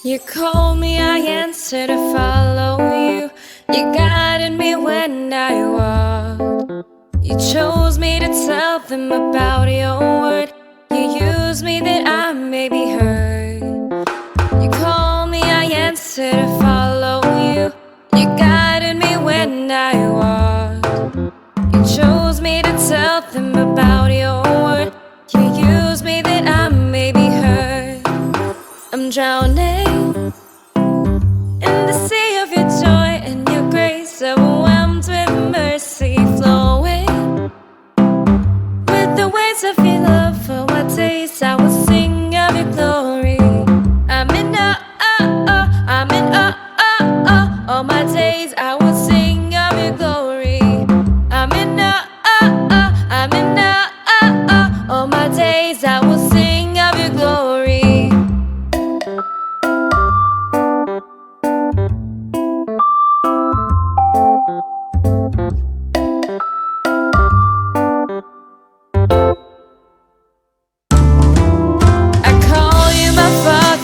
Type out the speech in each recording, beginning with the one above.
You called me, I answered to follow you. You guided me when I walked. You chose me to tell them about your word. You used me that I may be heard. You called me, I answered to follow you. You guided me when I walked. You chose me to tell them about your word. You used me that I may be heard. I'm drowning in the sea of your joy and your grace, overwhelmed with mercy flowing. With the waves of your love for my days, I will sing of your glory. I'm in awe, I'm in awe, all my days I will sing of your glory. I'm in awe, I'm in awe, all my days I will sing of your glory.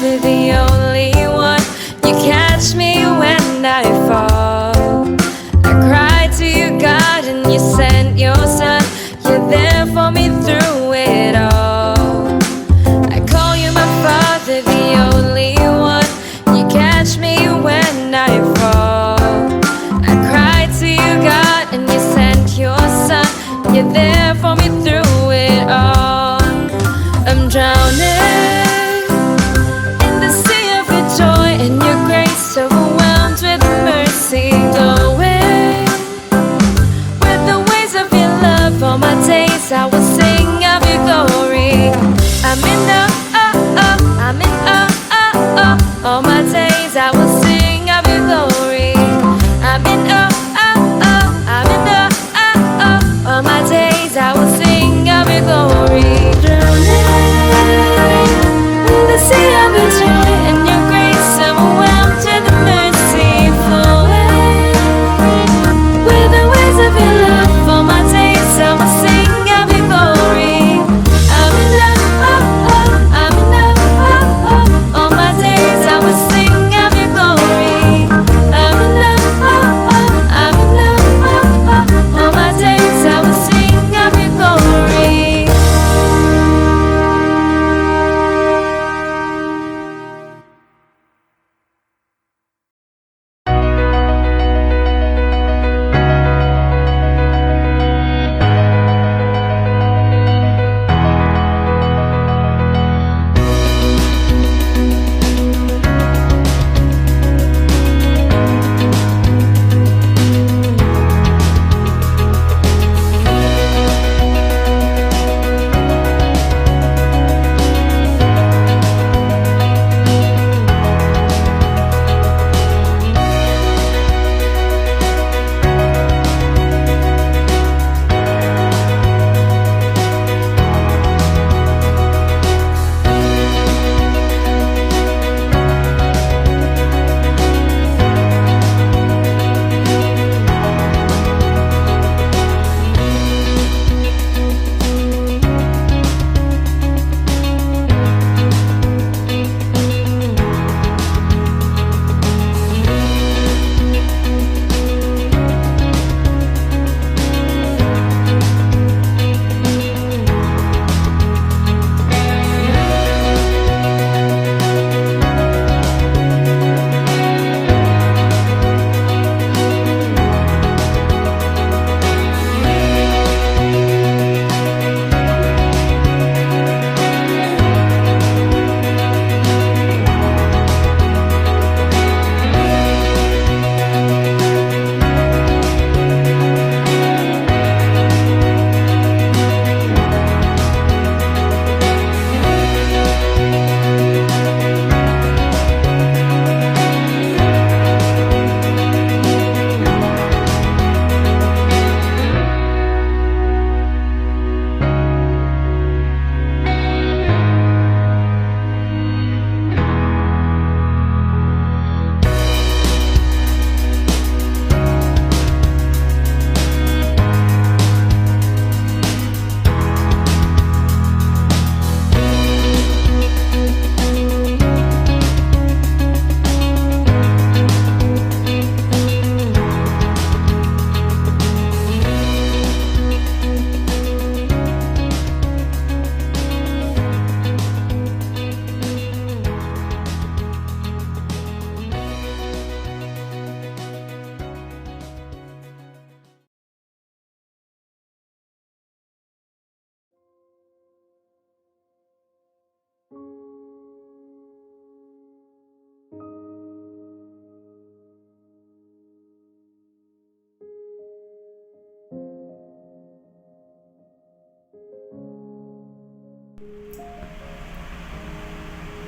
The only one. You catch me when I fall. I cry to you, God, and you sent your son. You're there for me through it all. I call you my Father, the only one. You catch me when I fall. I cry to you, God, and you sent your son. You're there for me through it all. I'm drowning joy and your grace, overwhelmed with mercy flowing. With the waves of your love, all my days I will sing of your glory. I'm in awe, I'm in awe, all my days I will sing of your glory. I'm in awe, I'm in awe, all my days I will sing of your glory. Drowning in the sea of your joy and your grace, overwhelmed with mercy flowing. With the waves of your love, all my days I will sing of your glory. I'm in awe, I'm in awe, all my days I will sing of your glory.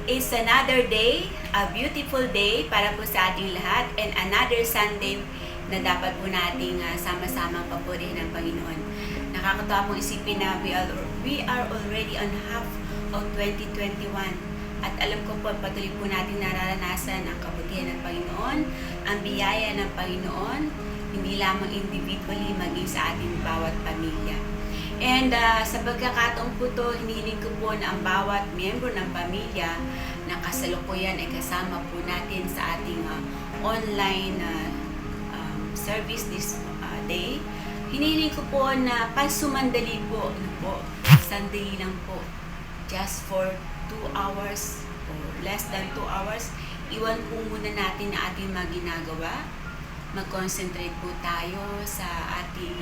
It's another day, a beautiful day para po sa ating lahat, and another Sunday na dapat po nating sama-sama papurihin ng Panginoon. Nakakatawa pong isipin na we are already on half of 2021. At alam ko po, patuloy po natin nararanasan ang kabutihan ng Panginoon, ang biyaya ng Panginoon, hindi lamang individually, maging sa ating bawat pamilya. And sa pagkakataon po to, hinihiling ko po na ang bawat miyembro ng pamilya na kasalukuyan ay kasama po natin sa ating online service this day. Hinihiling ko po na pansumandali po, sandali lang po, just for 2 hours or less than 2 hours, iwan po muna natin na ating mga ginagawa. Mag-concentrate po tayo sa ating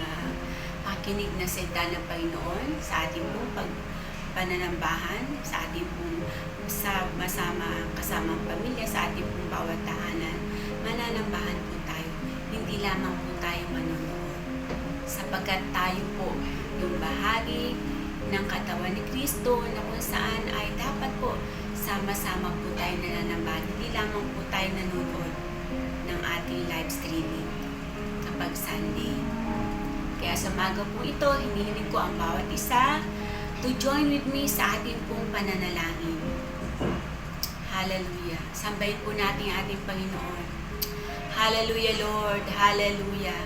pakinig na salita ng Panginoon, sa ating pong pananambahan, sa ating pong kasamang pamilya, sa ating pong bawat tahanan. Mananambahan po tayo, hindi lamang po tayo manonood, sapagkat tayo po yung bahagi ng katawan ni Kristo na kung saan ay dapat po sama-sama po tayo nananambahan, hindi lamang po tayo nanonood ng ating live streaming kapag Sunday. Kaya sa umaga po ito, hinihiling ko ang bawat isa to join with me sa ating pong pananalangin. Hallelujah. Sambahin po natin ang ating Panginoon. Hallelujah, Lord. Hallelujah.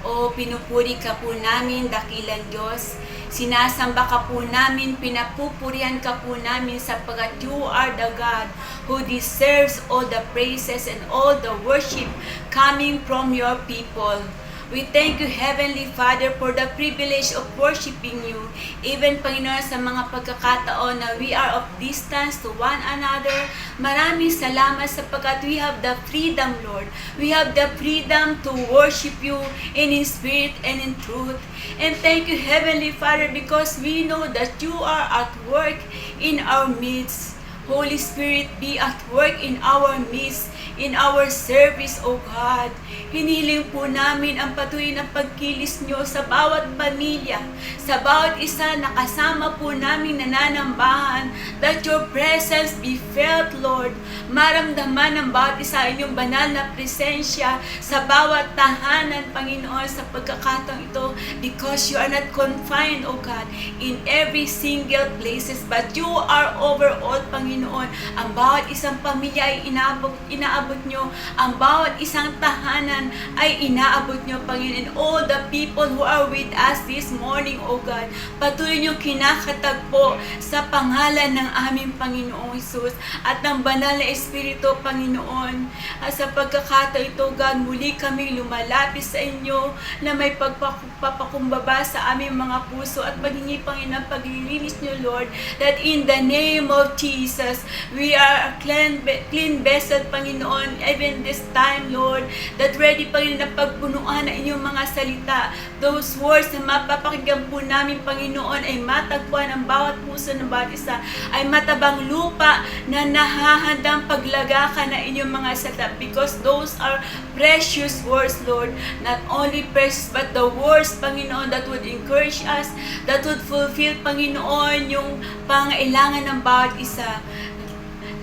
O pinupuri ka po namin, dakilang Diyos. Sinasamba ka po namin, pinapupurihan ka po namin sapagkat you are the God who deserves all the praises and all the worship coming from your people. We thank you, Heavenly Father, for the privilege of worshiping you. Even, Panginoon, sa mga pagkakataon na we are of distance to one another, maraming salamat sapagkat we have the freedom, Lord. We have the freedom to worship you in spirit and in truth. And thank you, Heavenly Father, because we know that you are at work in our midst. Holy Spirit, be at work in our midst, in our service, O God. Hiniling po namin ang patuloy na pagkilis nyo sa bawat pamilya, sa bawat isa na kasama po namin nananambahan, that your presence be felt, Lord. Maramdaman ng bawat isa inyong banal na presensya sa bawat tahanan, Panginoon, sa pagkakataong ito, because you are not confined, O God, in every single places, but you are over all, Panginoon. Ang bawat isang pamilya ay inaabot nyo, ang bawat isang tahanan ay inaabot nyo, Panginoon. And all the people who are with us this morning, O God, patuloy nyo kinakatagpo sa pangalan ng aming Panginoong Hesus at ng banal na Espiritu, Panginoon. At sa pagkakataon ito, God, muli kami lumalapit sa inyo na may pagpapakumbaba sa aming mga puso at maghingi, Panginoon, paglilinis nyo, Lord, that in the name of Jesus, we are a clean vessel, Panginoon, even this time, Lord, that ready, Panginoon, na pagpunuan ng inyong mga salita. Those words na mapapakinggan po namin, Panginoon, ay matagpuan ng bawat puso ng bawat isa, ay matabang lupa na nahahandang paglagakan ng inyong mga salita, because those are precious words, Lord. Not only precious, but the words, Panginoon, that would encourage us, that would fulfill, Panginoon, yung pangailangan ng bawat isa.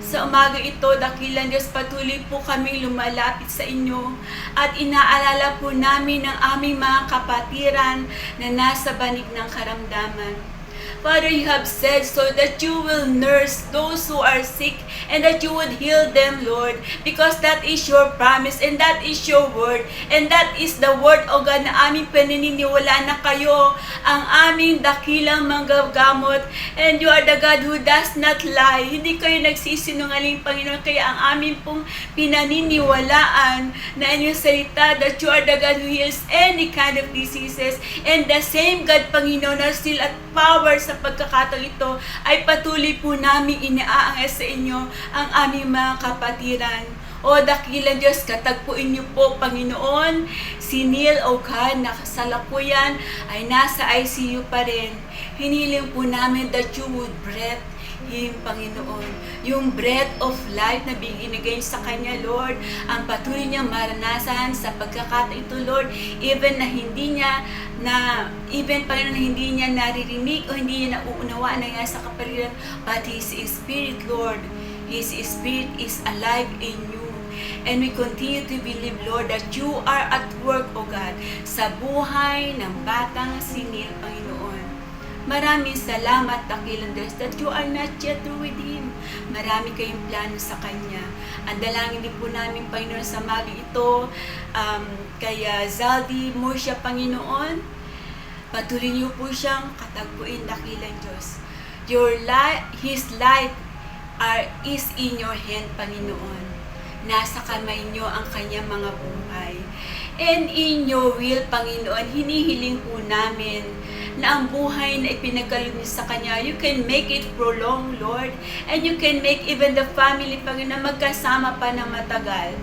Sa umaga ito, dakilang Diyos, patuloy po kami lumalapit sa inyo at inaalala po namin ang aming mga kapatiran na nasa banig ng karamdaman. Father, you have said so that you will nurse those who are sick and that you would heal them, Lord, because that is your promise and that is your word, and that is the word, O God, na aming paniniwala na kayo ang aming dakilang manggagamot, and you are the God who does not lie. Hindi kayo nagsisinungaling, Panginoon, kaya ang aming pong pinaniniwalaan na inyong salita that you are the God who heals any kind of diseases, and the same God, Panginoon, na still at power sa pagkakataon ito ay patuloy po namin inaangal sa inyo ang aming mga kapatiran. O dakilang Diyos, katagpuin niyo po, Panginoon, si Neil Okan na kasalukuyan ay nasa ICU pa rin. Hiniling po namin that you would breathe him, Panginoon. Yung breath of life na binigay sa Kanya, Lord, ang patuloy niya maranasan sa pagkakataon ito, Lord, even Panginoon, na hindi niya naririnig o hindi niya nauunawaan na nga sa kapaligiran, but His Spirit, Lord, His Spirit is alive in you. And we continue to believe, Lord, that you are at work, O God, sa buhay ng batang si Neil, Panginoon. Maraming salamat, dakilang Diyos, that you are not yet through with him. Marami kayong plano sa Kanya. Ang dalangin din po namin, Panginoon, sa mabi ito, kaya Zaldi Murcia, Panginoon, patuloy niyo po siyang katagpuin, dakilang Diyos. His life is in your hand, Panginoon. Nasa kamay niyo ang kanyang mga buhay. And in your will, Panginoon, hinihiling po namin na ang buhay na ipinagkaloob niyo sa Kanya, you can make it prolong, Lord. And you can make even the family, Panginoon, magkasama pa ng matagal.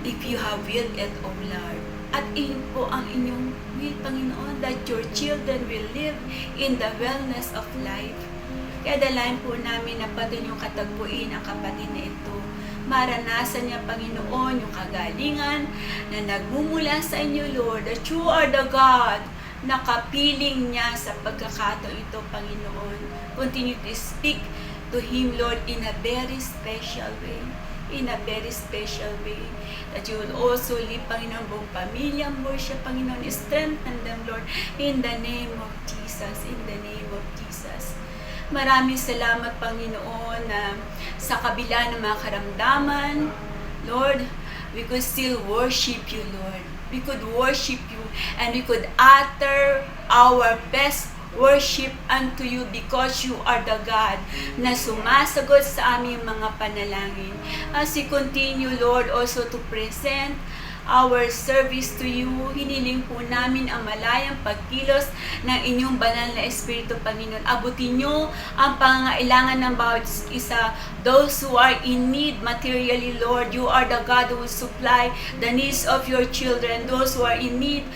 If you have will it, O Lord. At iyon po ang inyong will, Panginoon, that your children will live in the wellness of life. Kaya dalangin po namin na patuloy niyong katagpuin ang kapatid na ito. Maranasan niya, Panginoon, yung kagalingan na nagmumula sa inyo, Lord, that you are the God na kapiling niya sa pagkakataon ito, Panginoon. Continue to speak to him, Lord, in a very special way. In a very special way. That you would also lead, Panginoon, buong pamilya mo siya, Panginoon. Strengthen them, Lord, in the name of Jesus. In the name of Jesus. Maraming salamat, Panginoon, na sa kabila ng mga karamdaman, Lord, we could still worship you, Lord. We could worship you and we could utter our best worship unto you because you are the God na sumasagot sa aming mga panalangin. As we continue, Lord, also to present our service to you, hiniling po namin ang malayang pagkilos ng inyong banal na Espiritu, Panginoon. Abutin nyo ang pangangailangan ng bawat isa. Those who are in need materially, Lord, you are the God who will supply the needs of your children. Those who are in need,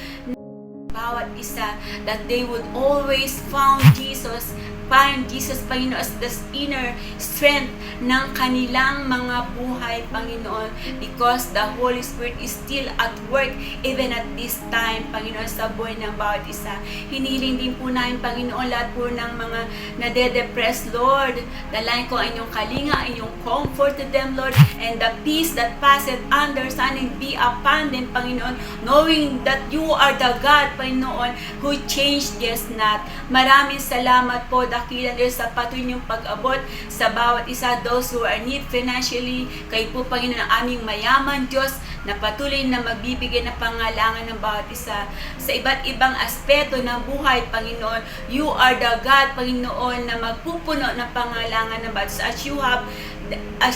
bawat isa, that they would always find Jesus, Panginoon, as the inner strength ng kanilang mga buhay, Panginoon, because the Holy Spirit is still at work even at this time, Panginoon, sa buhay ng bawat isa. Hinihiling din po namin, Panginoon, lahat po ng mga nade-depress, Lord. Dalayan ko ang inyong kalinga, ang inyong comfort to them, Lord, and the peace that passeth understanding be upon them, Panginoon, knowing that you are the God, Panginoon, who changed just not. Maraming salamat po, dakilan Diyos, sa patuloy niyong pag-abot sa bawat isa, those who are need financially. Kayo po, Panginoon, ang aming mayaman Diyos, na patuloy na magbibigay ng pangailangan ng bawat isa sa iba't ibang aspeto ng buhay, Panginoon. You are the God, Panginoon, na magpupuno ng pangailangan ng bawat isa as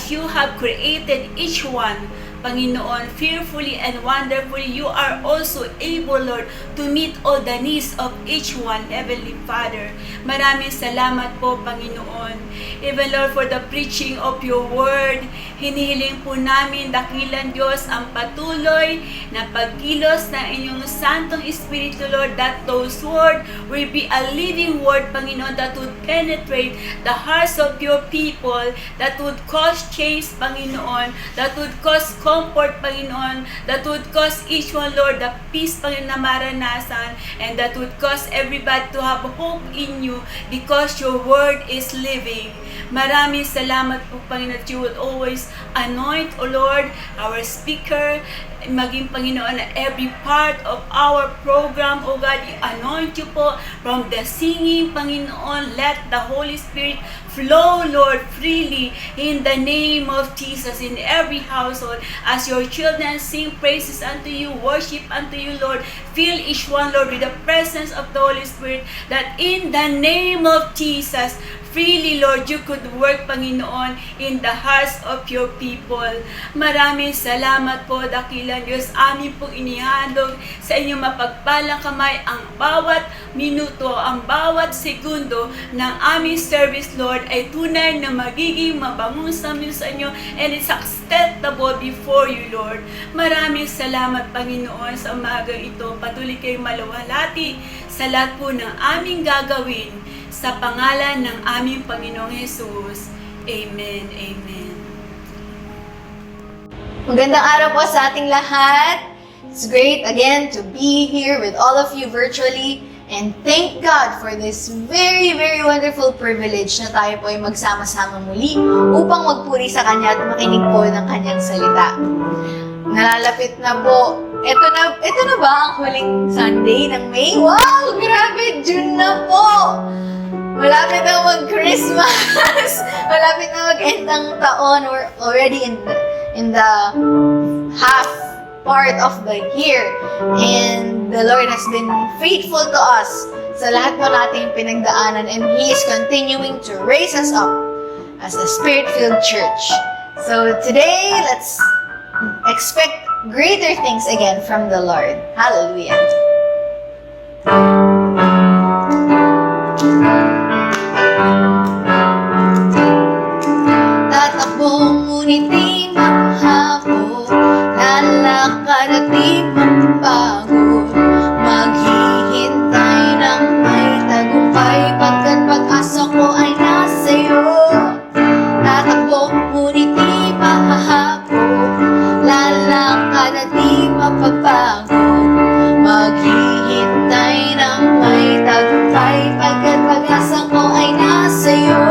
you have created each one, Panginoon, fearfully and wonderfully, you are also able, Lord, to meet all the needs of each one, Heavenly Father. Maraming salamat po, Panginoon. Even, Lord, for the preaching of your word, hinihiling po namin, dakilan Diyos, ang patuloy na pagkilos ng inyong Santong Espiritu, Lord, that those word will be a living word, Panginoon, that would penetrate the hearts of your people, that would cause change, Panginoon, that would cause comfort, Panginoon, that would cause each one, Lord, the peace, Panginoon, na maranasan, and that would cause everybody to have hope in you because your word is living. Maraming salamat po, Panginoon, that you would always anoint, O Lord, our speaker, maging, Panginoon, na every part of our program, O God, anoint you po from the singing, Panginoon. Let the Holy Spirit flow, Lord, freely in the name of Jesus in every household. As your children sing praises unto you, worship unto you, Lord, fill each one, Lord, with the presence of the Holy Spirit, that in the name of Jesus, freely, Lord, you could work, Panginoon, in the hearts of your people. Maraming salamat po, dakilan Diyos. Amin pong inihandog sa inyong mapagpalang kamay ang bawat minuto, ang bawat segundo ng aming service, Lord, ay tunay na magiging mabangong sa inyo, and it's acceptable before you, Lord. Maraming salamat, Panginoon, sa umaga ito. Patuloy kayong maluwalhati sa lahat po ng aming gagawin. Sa pangalan ng aming Panginoong Jesus. Amen. Amen. Magandang araw po sa ating lahat. It's great again to be here with all of you virtually. And thank God for this very, very wonderful privilege na tayo po ay magsama-sama muli upang magpuri sa Kanya at makinig po ng Kanyang salita. Nalalapit na po. Ito na ba ang huling Sunday ng May? Wow! Grabe! June na po! Malapit na mag-Christmas! Malapit na mag-end ang taon. We're already in the half part of the year. And the Lord has been faithful to us sa lahat po nating pinagdaanan, and He is continuing to raise us up as a Spirit-filled church. So today, let's expect greater things again from the Lord. Hallelujah. Tatakbo ngunit di maghapon, lalakad at di magbago, maghihintay ng may tagumpay, pagkat pag-asa ko ay nasa'yo. Tatakbo ngunit di mahahapon, lalakad at di mapagbago, maghihintay ng may tagumpay, pagkat pag-asa ko ay nasa'yo.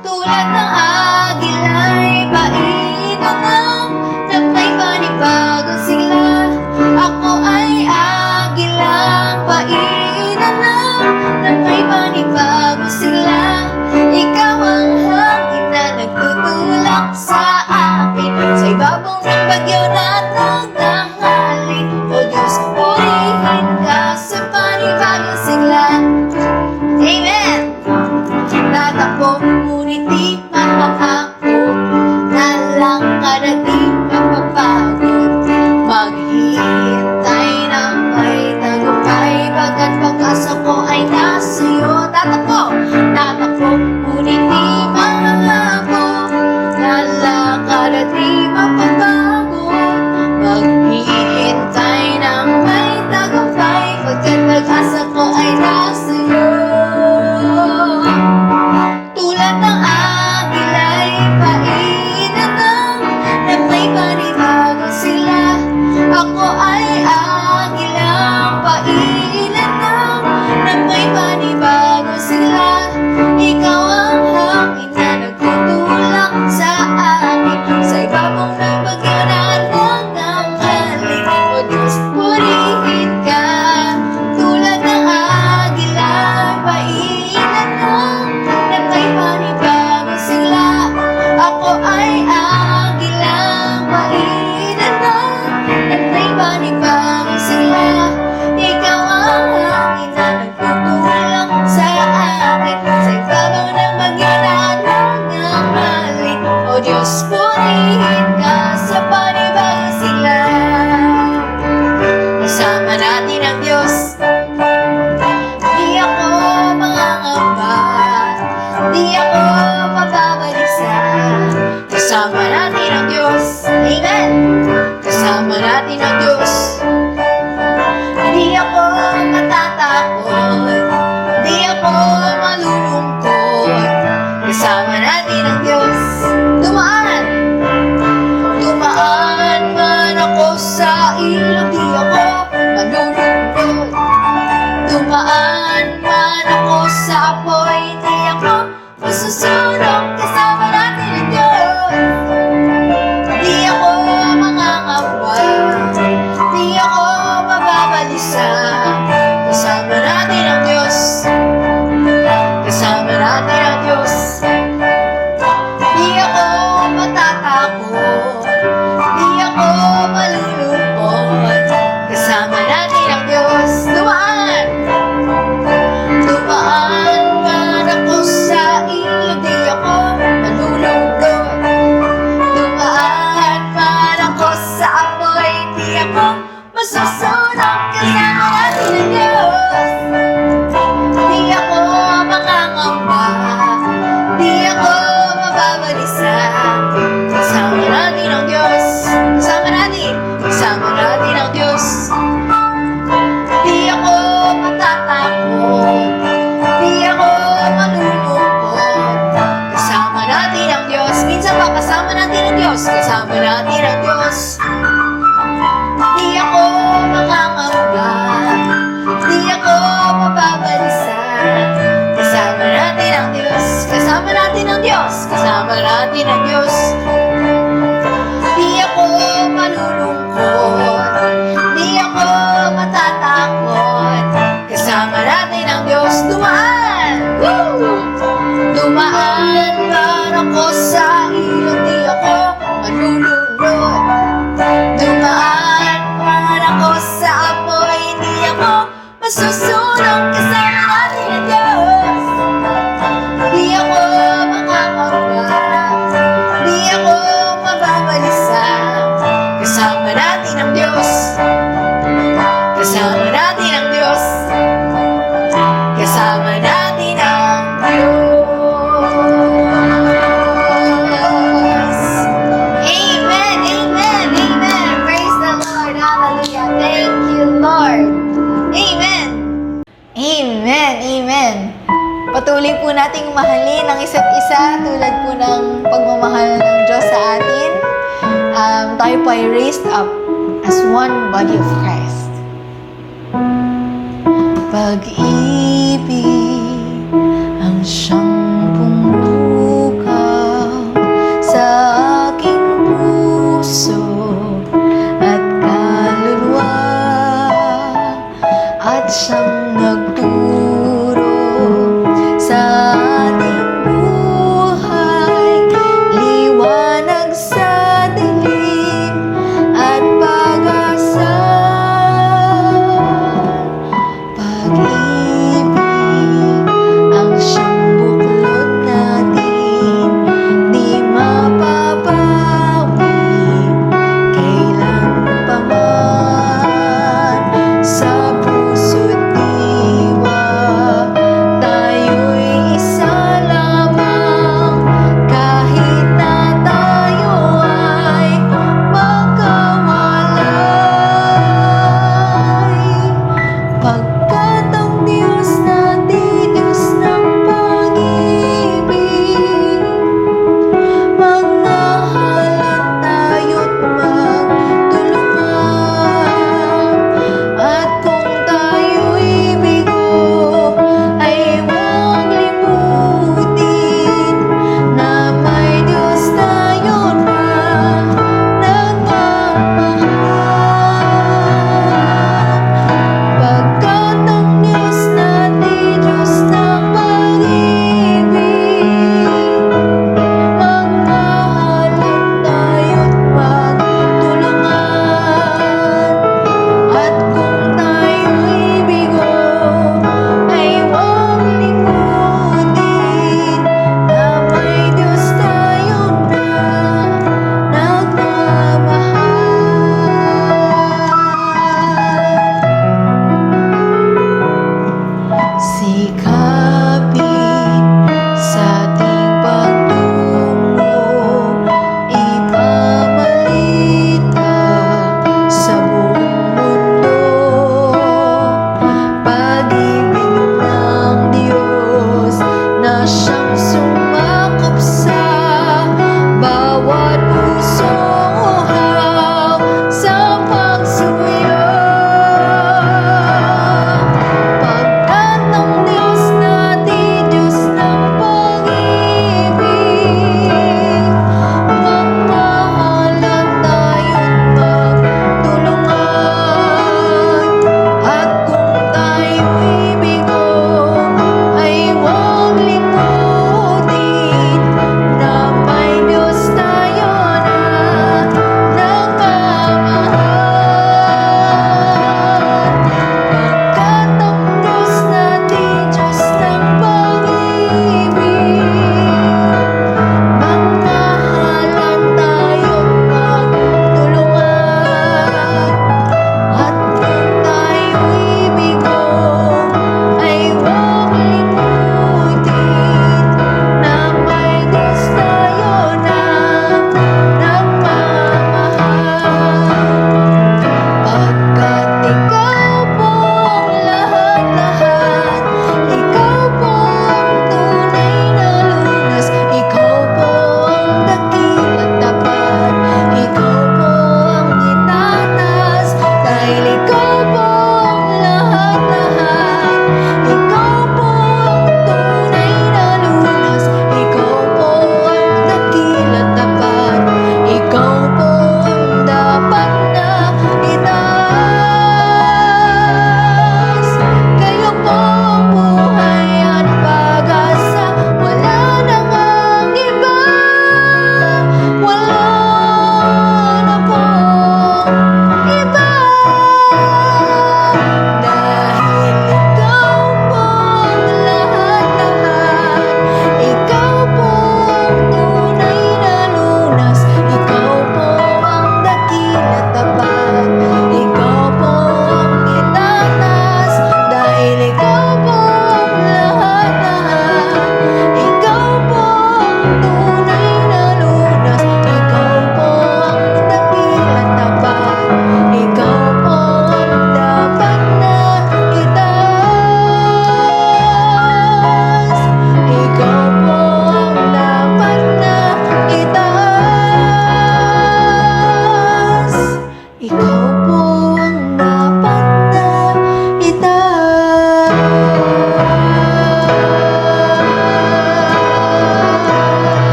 Tulad ng agila'y painanang na may panibagong sigla. Ako ay agilang painanang na may panibagong sigla. Ikaw ang hangin na nagtutulak sa akin, sa ibabaw ng bagyo na nagdahalik. O Diyos, purihin ka sa panibagong sigla. Amen! Tatakbo ngunit di mahahapon, lalakad at di mapapagod, maghihintay ng may tagumpay, pagkat pag-asa ko ay nasa'yo. Tatakbo ngunit di mahahapon, lalakad at di mapapagod, maghihintay ng may tagumpay, pagkat pag-asa ko ay nasa'yo. Tulad ng agila'y painanang na may panibagong sigla. Ako ay agilang painanang na may panibagong sigla. Ikaw ang hangin na nagtutulak sa akin, sa ibabaw ng bagyo na nagdahalik. O Diyos, purihin ka. Tulad ng agila'y painanang na may panibagong sigla. Ako ay agilang painanang na may panibagong sigla. Ikaw ang hangin na nagtutulak sa akin, sa ibabaw ng bagyo na nagdahalik. O Diyos, purihin ka sa panibagong sigla. Kasama natin ang Diyos. Di ako mangangamba, di ako mababalisa. Kasama natin ang Diyos. Amen! Kasama natin ang Diyos. Di ako matatakot, di ako malulungkot. Kasama natin ang Diyos. Dumaan man ako sa ilog, di ako malulungkot. Dumaan man ako sa apoy, di ako masusunog. Kasama natin ang Diyos. Di ako mangangamba, di ako mababalisa. Kasama natin ang Diyos. Kasama natin ang Diyos. Di ako matatakot, di ako malulungkot. Kasama natin ang Diyos. Dumaan man ako sa ilog, di ako malulungkot. Dumaan man ako sa apoy, di ako masusunog. Kasama natin ang Diyos. Di ako mangangamba, di ako mababalisa. Kasama natin ang Diyos. Kasama natin ang Diyos. Di ako matatakot, di ako malulungkot. Kasama natin ang Diyos. Minsan pa, kasama natin ang Diyos. Kasama natin ang Diyos. Di ako mangangamba, natin ang Diyos. Di ako malulungkot, di ako matatakot. Kasama natin ang Diyos. Dumaan! Woo! Dumaan para ko sa ilog, di ako malulunod. Dumaan para ko sa apoy, di ako masusunog. Kasama natin ang Diyos. Di ako makakaba, di ako mababalisa. Kasama natin ang Diyos. Kasama natin ang Diyos. Kasama natin ang Diyos. Amen, amen, amen. Praise the Lord. Hallelujah. Thank you, Lord. Amen. Amen, amen. Patuloy po nating mahalin ang isa't isa tulad po ng pagmamahal ng Diyos sa atin. Tayo po ay raised up as one body of Christ. Pag-ibig ang siyang pumukaw sa aking puso at kaluluwa, at siyang nagturo sa ating buhay, liwanag sa dilim at pag-asa. Pag-ibig ang siyang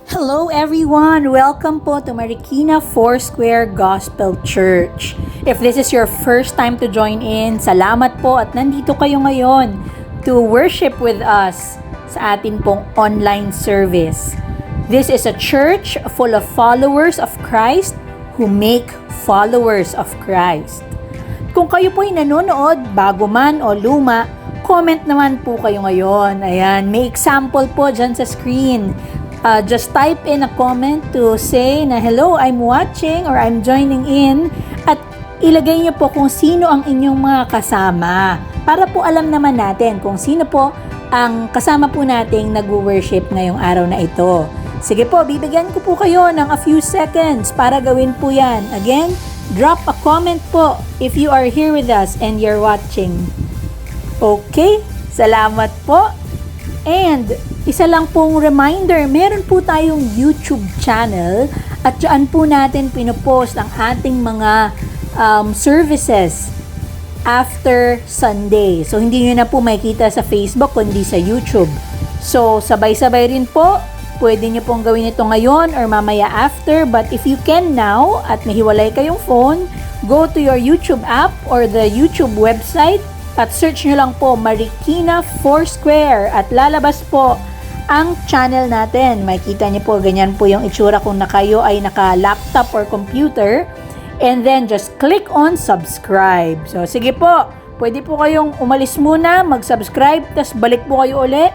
Hello everyone! Welcome po to Marikina Foursquare Gospel Church. If this is your first time to join in, salamat po at nandito kayo ngayon to worship with us sa atin pong online service. This is a church full of followers of Christ who make followers of Christ. Kung kayo po'y nanonood, bago man o luma, comment naman po kayo ngayon. Ayan, may example po dyan sa screen. Just type in a comment to say na hello, I'm watching or I'm joining in at ilagay niyo po kung sino ang inyong mga kasama para po alam naman natin kung sino po ang kasama po nating nag-worship ngayong araw na ito. Sige po, bibigyan ko po kayo ng a few seconds para gawin po yan. Again, drop a comment po if you are here with us and you're watching. Okay, salamat po. And isa lang pong reminder, meron po tayong YouTube channel at dyan po natin pinopost ang ating mga services after Sunday. So hindi nyo na po makikita sa Facebook kundi sa YouTube. So sabay-sabay rin po, pwede nyo pong gawin ito ngayon or mamaya after. But if you can now at mahiwalay kayong phone, go to your YouTube app or the YouTube website at search nyo lang po Marikina Foursquare at lalabas po ang channel natin. Makikita nyo po, ganyan po yung itsura kung na kayo ay naka-laptop or computer. And then just click on subscribe. So sige po, pwede po kayong umalis muna, mag-subscribe, tas balik po kayo ulit.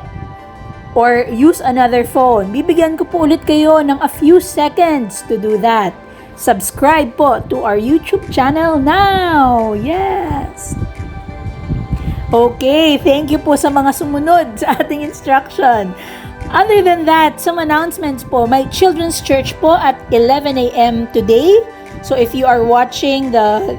Or use another phone. Bibigyan ko po ulit kayo ng a few seconds to do that. Subscribe po to our YouTube channel now. Yes! Okay, thank you po sa mga sumunod sa ating instruction. Other than that, some announcements po. May children's church po at 11 a.m. today. So if you are watching the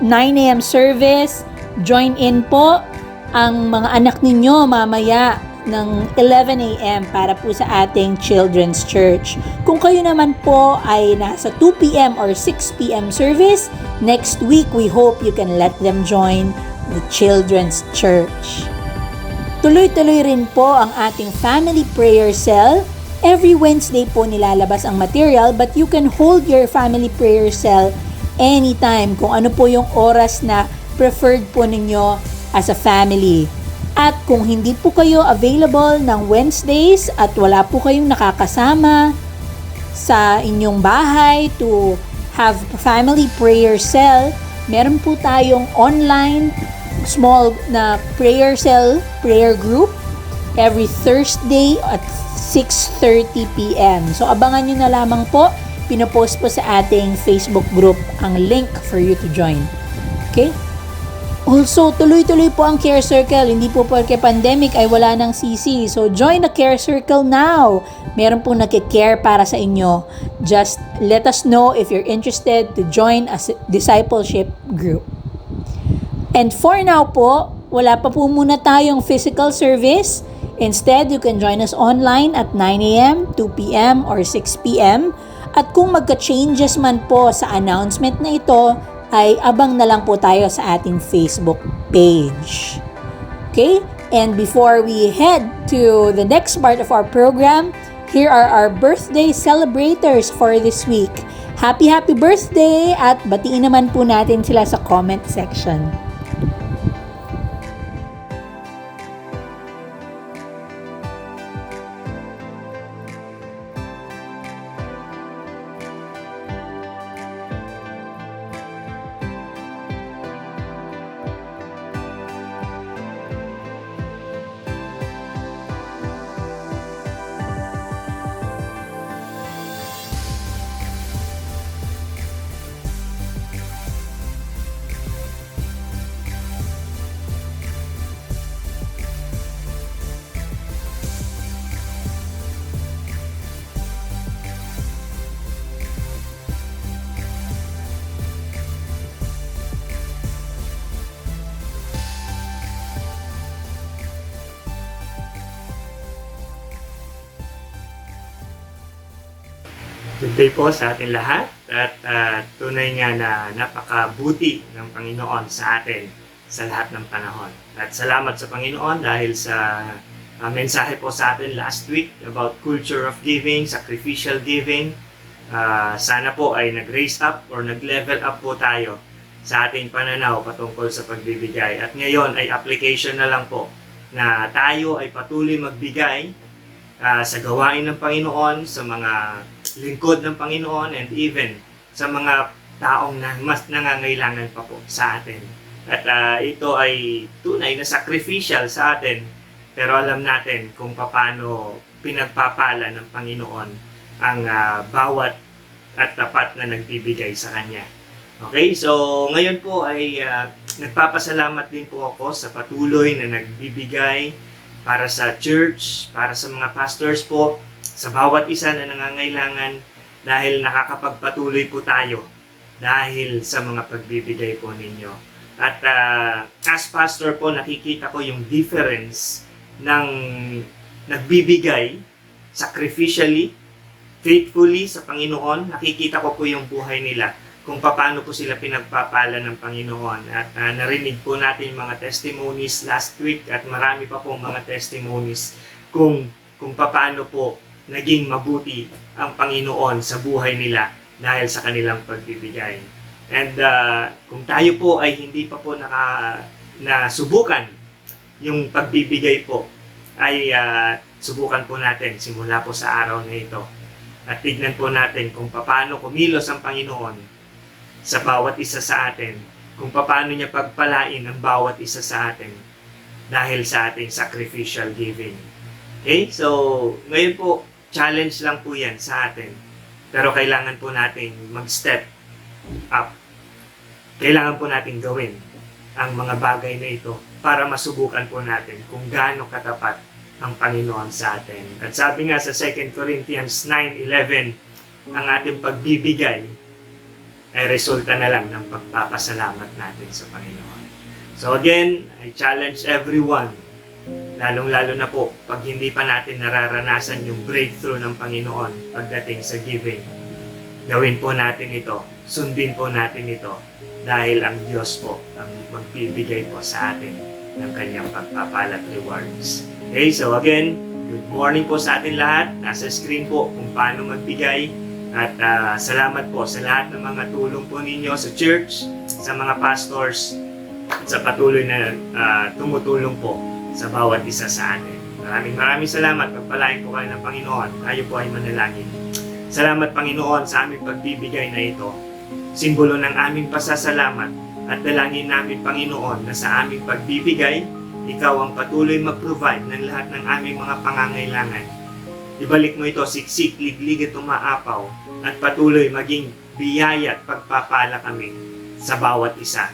9 a.m. service, join in po ang mga anak ninyo mamaya ng 11 a.m. para po sa ating children's church. Kung kayo naman po ay nasa 2 p.m. or 6 p.m. service, next week we hope you can let them join the children's church. Tuloy-tuloy rin po ang ating family prayer cell. Every Wednesday po nilalabas ang material but you can hold your family prayer cell anytime kung ano po yung oras na preferred po ninyo as a family. At kung hindi po kayo available ng Wednesdays at wala po kayong nakakasama sa inyong bahay to have family prayer cell, meron po tayong online small na prayer cell, prayer group every Thursday at 6:30 p.m. So abangan nyo na lamang po, pinopost po sa ating Facebook group ang link for you to join. Okay? Also, tuloy-tuloy po ang Care Circle. Hindi po porque pandemic ay wala ng CC. So join the Care Circle now. Meron po nagki-care para sa inyo. Just let us know if you're interested to join a discipleship group. And for now po, wala pa po muna tayong physical service. Instead, you can join us online at 9 a.m., 2 p.m., or 6 p.m. At kung magka-changes man po sa announcement na ito, ay abang na lang po tayo sa ating Facebook page. Okay? And before we head to the next part of our program, here are our birthday celebrators for this week. Happy birthday! At batiin naman po natin sila sa comment section. Good day po sa ating lahat at tunay nga na napakabuti ng Panginoon sa atin sa lahat ng panahon. At salamat sa Panginoon dahil sa mensahe po sa atin last week about culture of giving, sacrificial giving. Sana po ay nag-raise up or nag-level up po tayo sa ating pananaw patungkol sa pagbibigay. At ngayon ay application na lang po na tayo ay patuloy magbigay sa gawain ng Panginoon, sa mga lingkod ng Panginoon, and even sa mga taong na mas nangangailangan pa po sa atin. At ito ay tunay na sacrificial sa atin, pero alam natin kung paano pinagpapala ng Panginoon ang bawat at tapat na nagbibigay sa Kanya. Okay, so ngayon po ay nagpapasalamat din po ako sa patuloy na nagbibigay para sa church, para sa mga pastors po, sa bawat isa na nangangailangan, dahil nakakapagpatuloy po tayo dahil sa mga pagbibigay po ninyo. At as pastor po, nakikita ko yung difference ng nagbibigay sacrificially, faithfully sa Panginoon. Nakikita ko po yung buhay nila, kung paano po sila pinagpapala ng Panginoon. At narinig po natin yung mga testimonies last week, at marami pa pong mga testimonies kung paano po naging mabuti ang Panginoon sa buhay nila dahil sa kanilang pagbibigay. And kung tayo po ay hindi pa po nasubukan yung pagbibigay po, ay subukan po natin simula po sa araw na ito. At tignan po natin kung paano kumilos ang Panginoon sa bawat isa sa atin, kung paano niya pagpalain ang bawat isa sa atin dahil sa ating sacrificial giving. Okay? So, ngayon po, challenge lang po yan sa atin. Pero kailangan po natin mag-step up. Kailangan po natin gawin ang mga bagay na ito para masubukan po natin kung gaano katapat ang Panginoon sa atin. At sabi nga sa 2 Corinthians 9:11, ang ating pagbibigay ay resulta na lang ng pagpapasalamat natin sa Panginoon. So again, I challenge everyone, lalong-lalo na po pag hindi pa natin nararanasan yung breakthrough ng Panginoon pagdating sa giving. Gawin po natin ito, sundin po natin ito, dahil ang Diyos po ang magbibigay po sa atin ng kanyang pagpapalat rewards. Okay, so again, good morning po sa atin lahat. Nasa screen po kung paano magbigay. At salamat po sa lahat ng mga tulong po ninyo sa church, sa mga pastors, at sa patuloy na tumutulong po sa bawat isa sa atin. Maraming salamat. Pagpalain po kayo ng Panginoon. Tayo po ay manalangin. Salamat, Panginoon, sa aming pagbibigay na ito. Simbolo ng aming pasasalamat, at dalangin namin, Panginoon, na sa aming pagbibigay, Ikaw ang patuloy mag-provide ng lahat ng aming mga pangangailangan. Ibalik mo ito siksik, liglig at umaapaw, at patuloy maging biyaya at pagpapala kami sa bawat isa.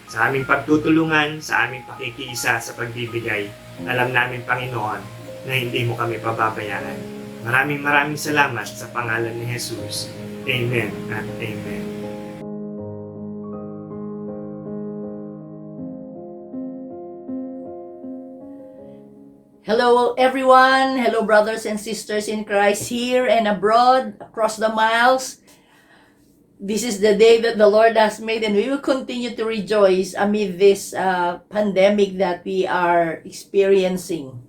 Sa aming pagtutulungan, sa aming pakikiisa sa pagbibigay, alam namin, Panginoon, na hindi mo kami pababayaan. Maraming salamat sa pangalan ni Jesus. Amen at amen. Hello everyone, hello brothers and sisters in Christ here and abroad, across the miles. This is the day that the Lord has made, and we will continue to rejoice amid this pandemic that we are experiencing.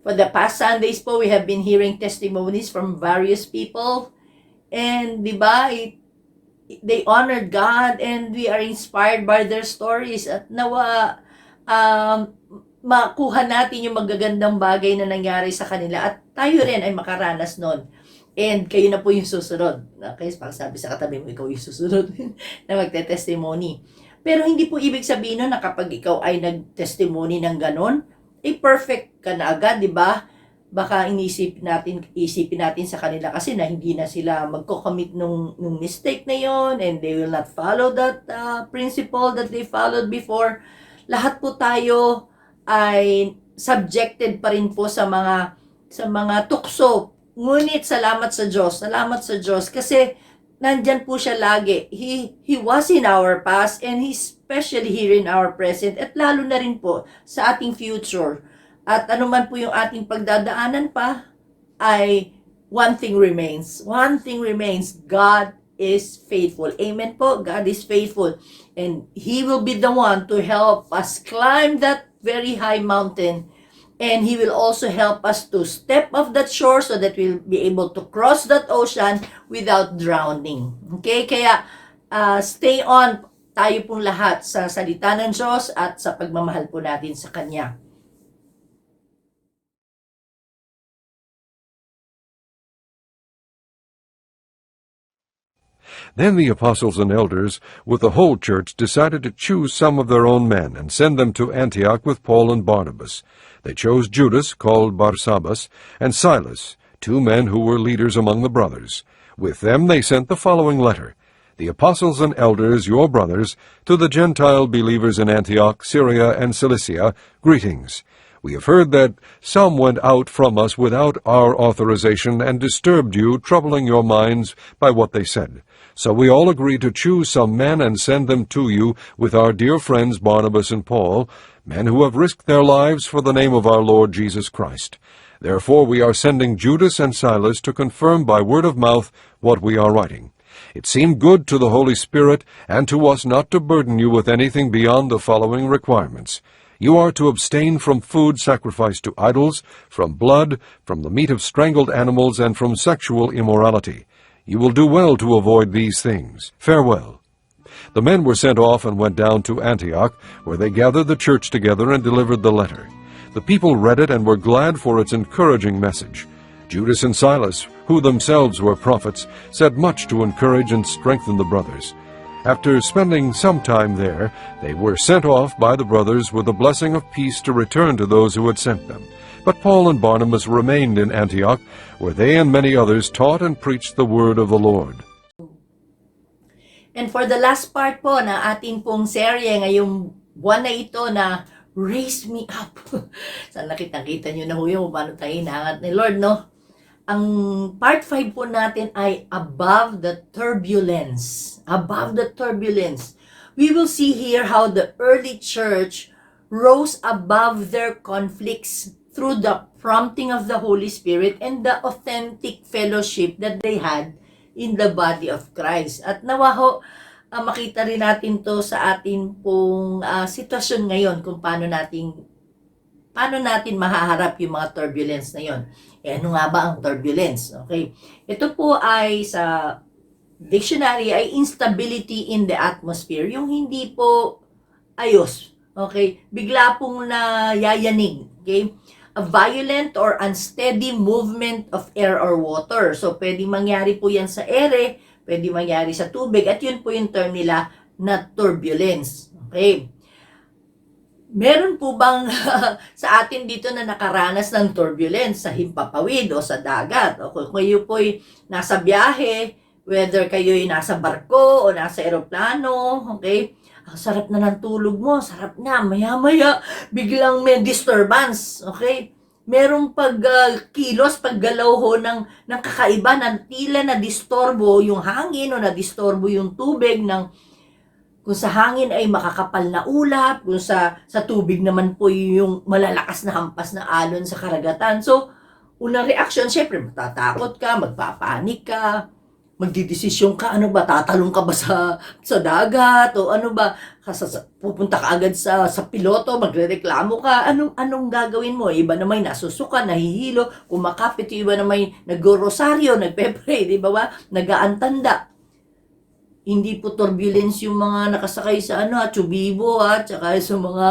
For the past Sundays po, we have been hearing testimonies from various people, and diba, they honored God, and we are inspired by their stories. At nawa, makuha natin yung magagandang bagay na nangyari sa kanila at tayo rin ay makaranas nun. And kayo na po yung susunod. Okay, pag sabi sa katabi mo, ikaw yung susunod na magte-testimony. Pero hindi po ibig sabihin nun na kapag ikaw ay nag-testimony ng ganon, perfect ka na agad, di ba? Baka isipin natin sa kanila kasi na hindi na sila magko-commit nung mistake na yon, and they will not follow that principle that they followed before. Lahat po tayo ay subjected pa rin po sa mga tukso. Ngunit salamat sa Diyos kasi nandyan po siya lagi. He was in our past, and He's especially here in our present, at lalo na rin po sa ating future. At anuman po yung ating pagdadaanan pa, ay one thing remains. God is faithful. Amen po. God is faithful. And He will be the one to help us climb that very high mountain And He will also help us to step off that shore so that we'll be able to cross that ocean without drowning. Okay? Kaya, stay on tayo pong lahat sa salita ng Diyos at sa pagmamahal po natin sa Kanya. Then the apostles and elders, with the whole church, decided to choose some of their own men and send them to Antioch with Paul and Barnabas. They chose Judas, called Barsabbas, and Silas, 2 men who were leaders among the brothers. With them they sent the following letter: The apostles and elders, your brothers, to the Gentile believers in Antioch, Syria, and Cilicia, greetings. We have heard that some went out from us without our authorization and disturbed you, troubling your minds by what they said. So we all agreed to choose some men and send them to you with our dear friends Barnabas and Paul, men who have risked their lives for the name of our Lord Jesus Christ. Therefore we are sending Judas and Silas to confirm by word of mouth what we are writing. It seemed good to the Holy Spirit and to us not to burden you with anything beyond the following requirements. You are to abstain from food sacrificed to idols, from blood, from the meat of strangled animals, and from sexual immorality. You will do well to avoid these things. Farewell. The men were sent off and went down to Antioch, where they gathered the church together and delivered the letter. The people read it and were glad for its encouraging message. Judas and Silas, who themselves were prophets, said much to encourage and strengthen the brothers. After spending some time there, they were sent off by the brothers with a blessing of peace to return to those who had sent them. But Paul and Barnabas remained in Antioch, where they and many others taught and preached the word of the Lord. And for the last part po na ating pong serye ngayong buwan na ito na Raise Me Up. Sana kitang-kita nyo na ho yung paano tayo hinahangat ni Lord, no? Ang part 5 po natin ay Above the Turbulence. Above the Turbulence. We will see here how the early church rose above their conflicts through the prompting of the Holy Spirit and the authentic fellowship that they had in the body of Christ. At nawa ho, makita rin natin to sa atin pong sitwasyon ngayon kung paano natin mahaharap yung mga turbulence na yon. Ano nga ba ang turbulence? Okay. Ito po ay sa dictionary ay instability in the atmosphere. Yung hindi po ayos. Okay. Bigla pong nayayanig. Okay. A violent or unsteady movement of air or water. So, pwedeng mangyari po yan sa ere, pwedeng mangyari sa tubig, at yun po yung term nila na turbulence. Okay. Meron po bang sa atin dito na nakaranas ng turbulence sa himpapawid o sa dagat? O kung kayo po'y nasa biyahe, whether kayo'y nasa barko o nasa eroplano, okay? Ang sarap na ng tulog mo, sarap na, maya-maya, biglang may disturbance, okay? Merong pagkilos, paggalaw ho ng kakaiba, ng tila na distorbo yung hangin o na distorbo yung tubig ng kung sa hangin ay makakapal na ulap, kung sa tubig naman po yung malalakas na hampas na alon sa karagatan. So, unang reaction, syempre, matatakot ka, magpapanik ka, magdidesisyon ka, ano ba, tatalong ka ba sa dagat, o ano ba, pupunta ka agad sa piloto, magrereklamo ka, anong gagawin mo? Iba na may nasusuka, nahihilo, kumakapit, iba na may nag-rosaryo, nagpe-pray, di ba nag-aantanda. Hindi po turbulence yung mga nakasakay sa Chubibo tsaka sa mga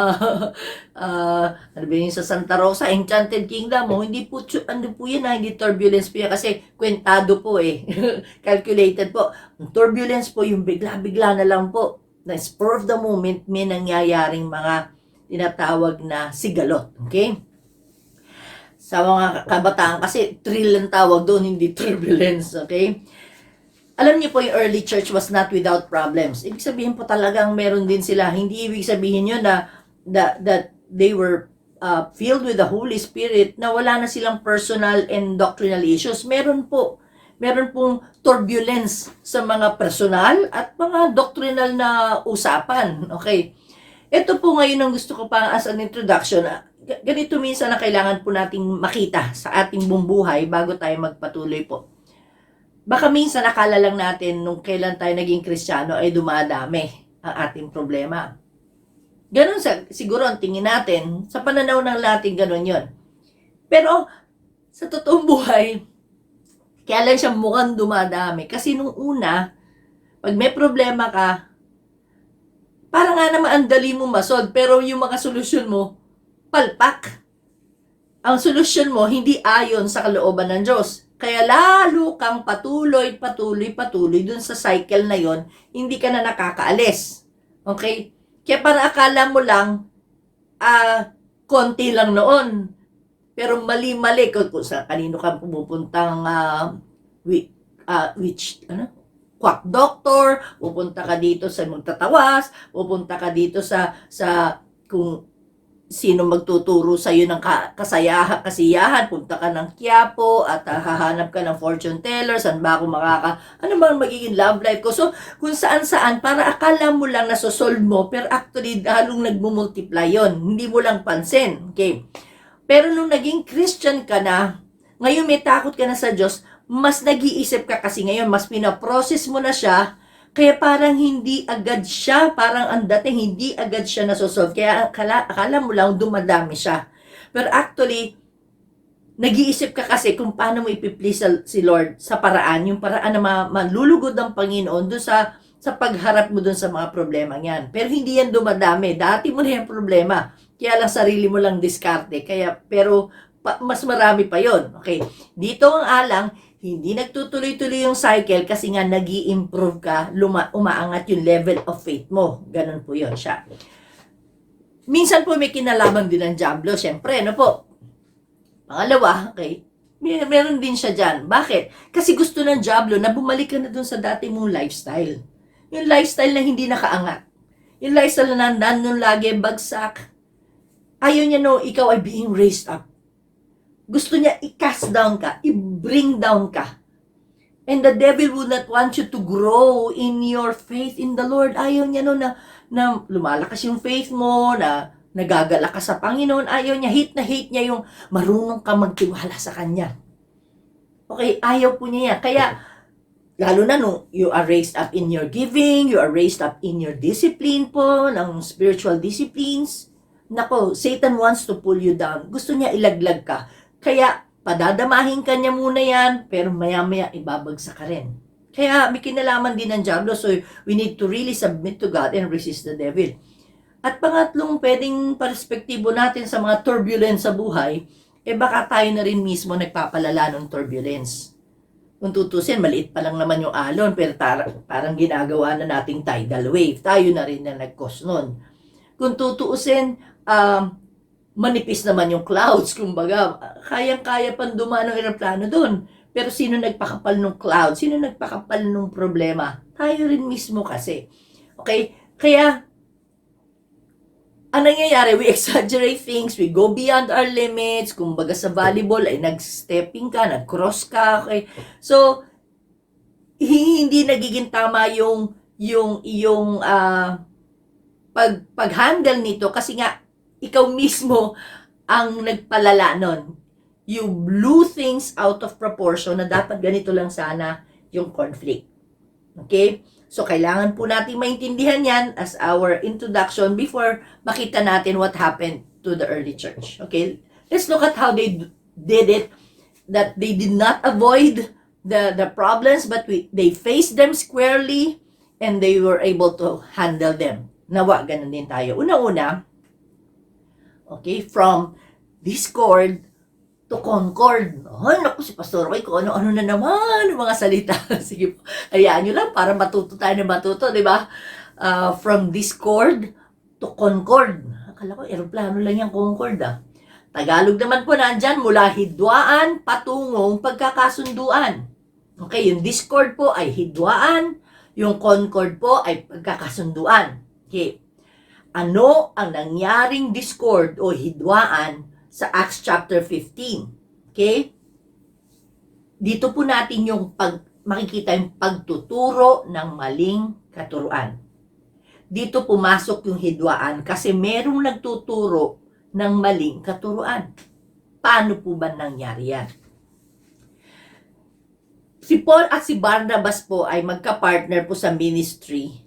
ano ba yung sa Santa Rosa, Enchanted Kingdom, hindi po yan hindi turbulence po yan kasi kwentado po calculated po. Turbulence po yung bigla-bigla na lang po na spur of the moment may nangyayaring mga tinatawag na sigalot, okay? Sa mga kabataan kasi thrill ang tawag doon, hindi turbulence, okay? Alam niyo po, yung early church was not without problems. Ibig sabihin po talagang meron din sila. Hindi ibig sabihin yun na that they were filled with the Holy Spirit, na wala na silang personal and doctrinal issues. Meron pong turbulence sa mga personal at mga doctrinal na usapan. Okay. Ito po ngayon ang gusto ko pa as an introduction. Ganito minsan na kailangan po nating makita sa ating buhay bago tayo magpatuloy po. Baka minsan akala lang natin nung kailan tayo naging Kristiyano ay dumadami ang ating problema. Ganon siguro ang tingin natin. Sa pananaw ng Latin, ganon yon. Pero, sa totoong buhay, kaya lang siya mukhang dumadami. Kasi nung una, pag may problema ka, parang nga naman ang dali mo masolve, pero yung mga solusyon mo, palpak. Ang solusyon mo, hindi ayon sa kalooban ng Diyos. Kaya lalo kang patuloy dun sa cycle na yon, hindi ka na nakakaalis. Okay? Kaya para akala mo lang, konti lang noon. Pero mali-mali kung sa kanino ka pumupuntang quack doctor, pupunta ka dito sa magtatawas, pupunta ka dito sa kung sino magtuturo sa iyo ng kasiyahan, punta ka ng Quiapo at hahanap ka ng fortune teller, saan ba ako ano ba magiging love life ko? So, kung saan-saan, para akala mo lang nasosolve mo, pero actually, halong nagmumultiply yon, hindi mo lang pansin. Okay? Pero nung naging Christian ka na, ngayon may takot ka na sa Diyos, mas nag-iisip ka kasi ngayon, mas pinaprocess mo na siya, kaya parang hindi agad siya, parang ang dating hindi agad siya nasosolve. Kaya akala mo lang dumadami siya. Pero actually, nag-iisip ka kasi kung paano mo ipiplease si Lord sa paraan, yung paraan na malulugod ang Panginoon doon sa pagharap mo doon sa mga problema niyan. Pero hindi yan dumadami. Dati mo na yung problema. Kaya lang sarili mo lang diskarte. Pero mas marami pa yon. Okay. Dito ang alang, hindi nagtutuloy-tuloy yung cycle kasi nga nag-i-improve ka, umaangat yung level of faith mo. Ganun po yun siya. Minsan po may kinalaman din ng Diablo, syempre, ano po? Pangalawa, okay, meron din siya dyan. Bakit? Kasi gusto ng Diablo na bumalik ka na dun sa dati mong lifestyle. Yung lifestyle na hindi nakaangat. Yung lifestyle na nandun lagi, bagsak. Ayaw niya ikaw ay being raised up. Gusto niya i-cast down ka, i-bring down ka. And the devil would not want you to grow in your faith in the Lord. Ayaw niya na lumalakas yung faith mo, na nagagala ka sa Panginoon. Ayaw niya, hate niya yung marunong ka magtiwala sa Kanya. Okay, ayaw po niya yan. Kaya, lalo na you are raised up in your giving, you are raised up in your discipline po, ng spiritual disciplines. Nako, Satan wants to pull you down. Gusto niya ilaglag ka. Kaya, padadamahin ka niya muna yan, pero maya-maya ibabagsak ka rin. Kaya, may kinalaman din ng Diablo, so we need to really submit to God and resist the devil. At pangatlong pwedeng perspektibo natin sa mga turbulence sa buhay, baka tayo na rin mismo nagpapalala ng turbulence. Kung tutusin, maliit pa lang naman yung alon, pero parang ginagawa na nating tidal wave. Tayo na rin na nag-cause nun. Kung tutuusin, manipis naman yung clouds, kumbaga, kayang-kaya pang dumaan ng aeroplano doon. Pero sino nagpakapal ng cloud? Sino nagpakapal ng problema? Tayo rin mismo kasi. Okay? Kaya, ang nangyayari, we exaggerate things, we go beyond our limits, kumbaga sa volleyball ay nag-stepping ka, nag-cross ka, okay? So, hindi nagiging tama yung pag-handle nito kasi nga, ikaw mismo ang nagpalala nun. You blew things out of proportion na dapat ganito lang sana yung conflict. Okay? So, kailangan po natin maintindihan yan as our introduction before makita natin what happened to the early church. Okay? Let's look at how they did it, that they did not avoid the problems, but they faced them squarely and they were able to handle them. Nawa, ganun din tayo. Una-una, okay, from discord to concord. Ay, naku, si Pastor Roy, kung ano-ano na naman yung mga salita. Sige po, hayaan nyo lang para matuto tayo na matuto, di ba? From discord to concord. Akala ko, aeroplano lang yung concord, Tagalog naman po nandyan, mula hidwaan patungong pagkakasunduan. Okay, yung discord po ay hidwaan, yung concord po ay pagkakasunduan. Okay. Ano ang nangyaring discord o hidwaan sa Acts chapter 15? Okay? Dito po natin yung makikita yung pagtuturo ng maling katuruan. Dito pumasok yung hidwaan kasi merong nagtuturo ng maling katuruan. Paano po ba nangyari yan? Si Paul at si Barnabas po ay magka-partner po sa ministry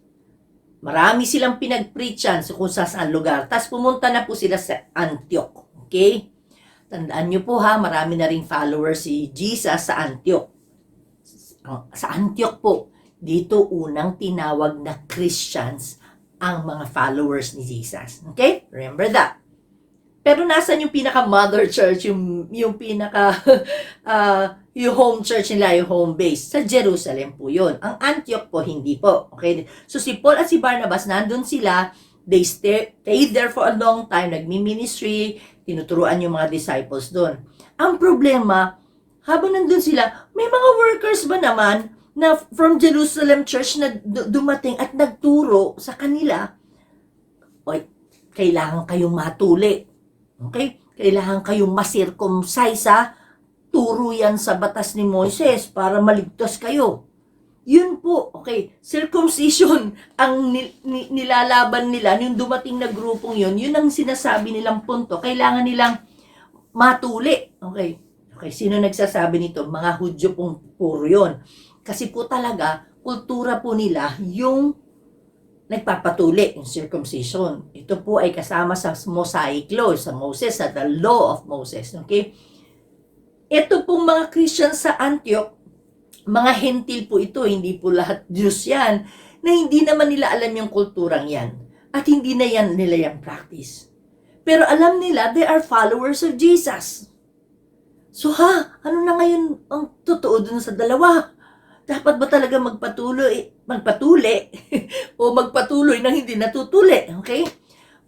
Marami silang pinag-preachan sa kung saan lugar. Tapos pumunta na po sila sa Antioch. Okay? Tandaan nyo po ha, marami na ring followers si Jesus sa Antioch. Sa Antioch po, dito unang tinawag na Christians ang mga followers ni Jesus. Okay? Remember that. Pero nasan yung pinaka-mother church, yung pinaka, yung home church nila, yung home base? Sa Jerusalem po yun. Ang Antioch po, hindi po. Okay? So si Paul at si Barnabas, nandun sila, they stayed there for a long time, nagmi-ministry, tinuturuan yung mga disciples doon. Ang problema, habang nandun sila, may mga workers ba naman na from Jerusalem church na dumating at nagturo sa kanila, oy, kailangan kayong matuli. Okay? Kailangan kayong masircumcise ha. Turo yan sa batas ni Moises para maligtas kayo. Yun po, okay. Circumcision ang nilalaban nila, yung dumating na grupong yun ang sinasabi nilang punto. Kailangan nilang matuli. Okay. Okay, sino nagsasabi nito? Mga Hudyo pong puro yun. Kasi po talaga, kultura po nila yung nagpapatuli, yung circumcision. Ito po ay kasama sa Mosaic Law, sa Moses, sa the Law of Moses. Okay? Ito pong mga Christians sa Antioch, mga hentil po ito, hindi po lahat Diyos yan, na hindi naman nila alam yung kulturang yan. At hindi na yan nila yung practice. Pero alam nila, they are followers of Jesus. So ano na ngayon ang totoo dun sa dalawa? Dapat ba talaga magpatuloy o magpatuloy nang hindi natutuli? Okay?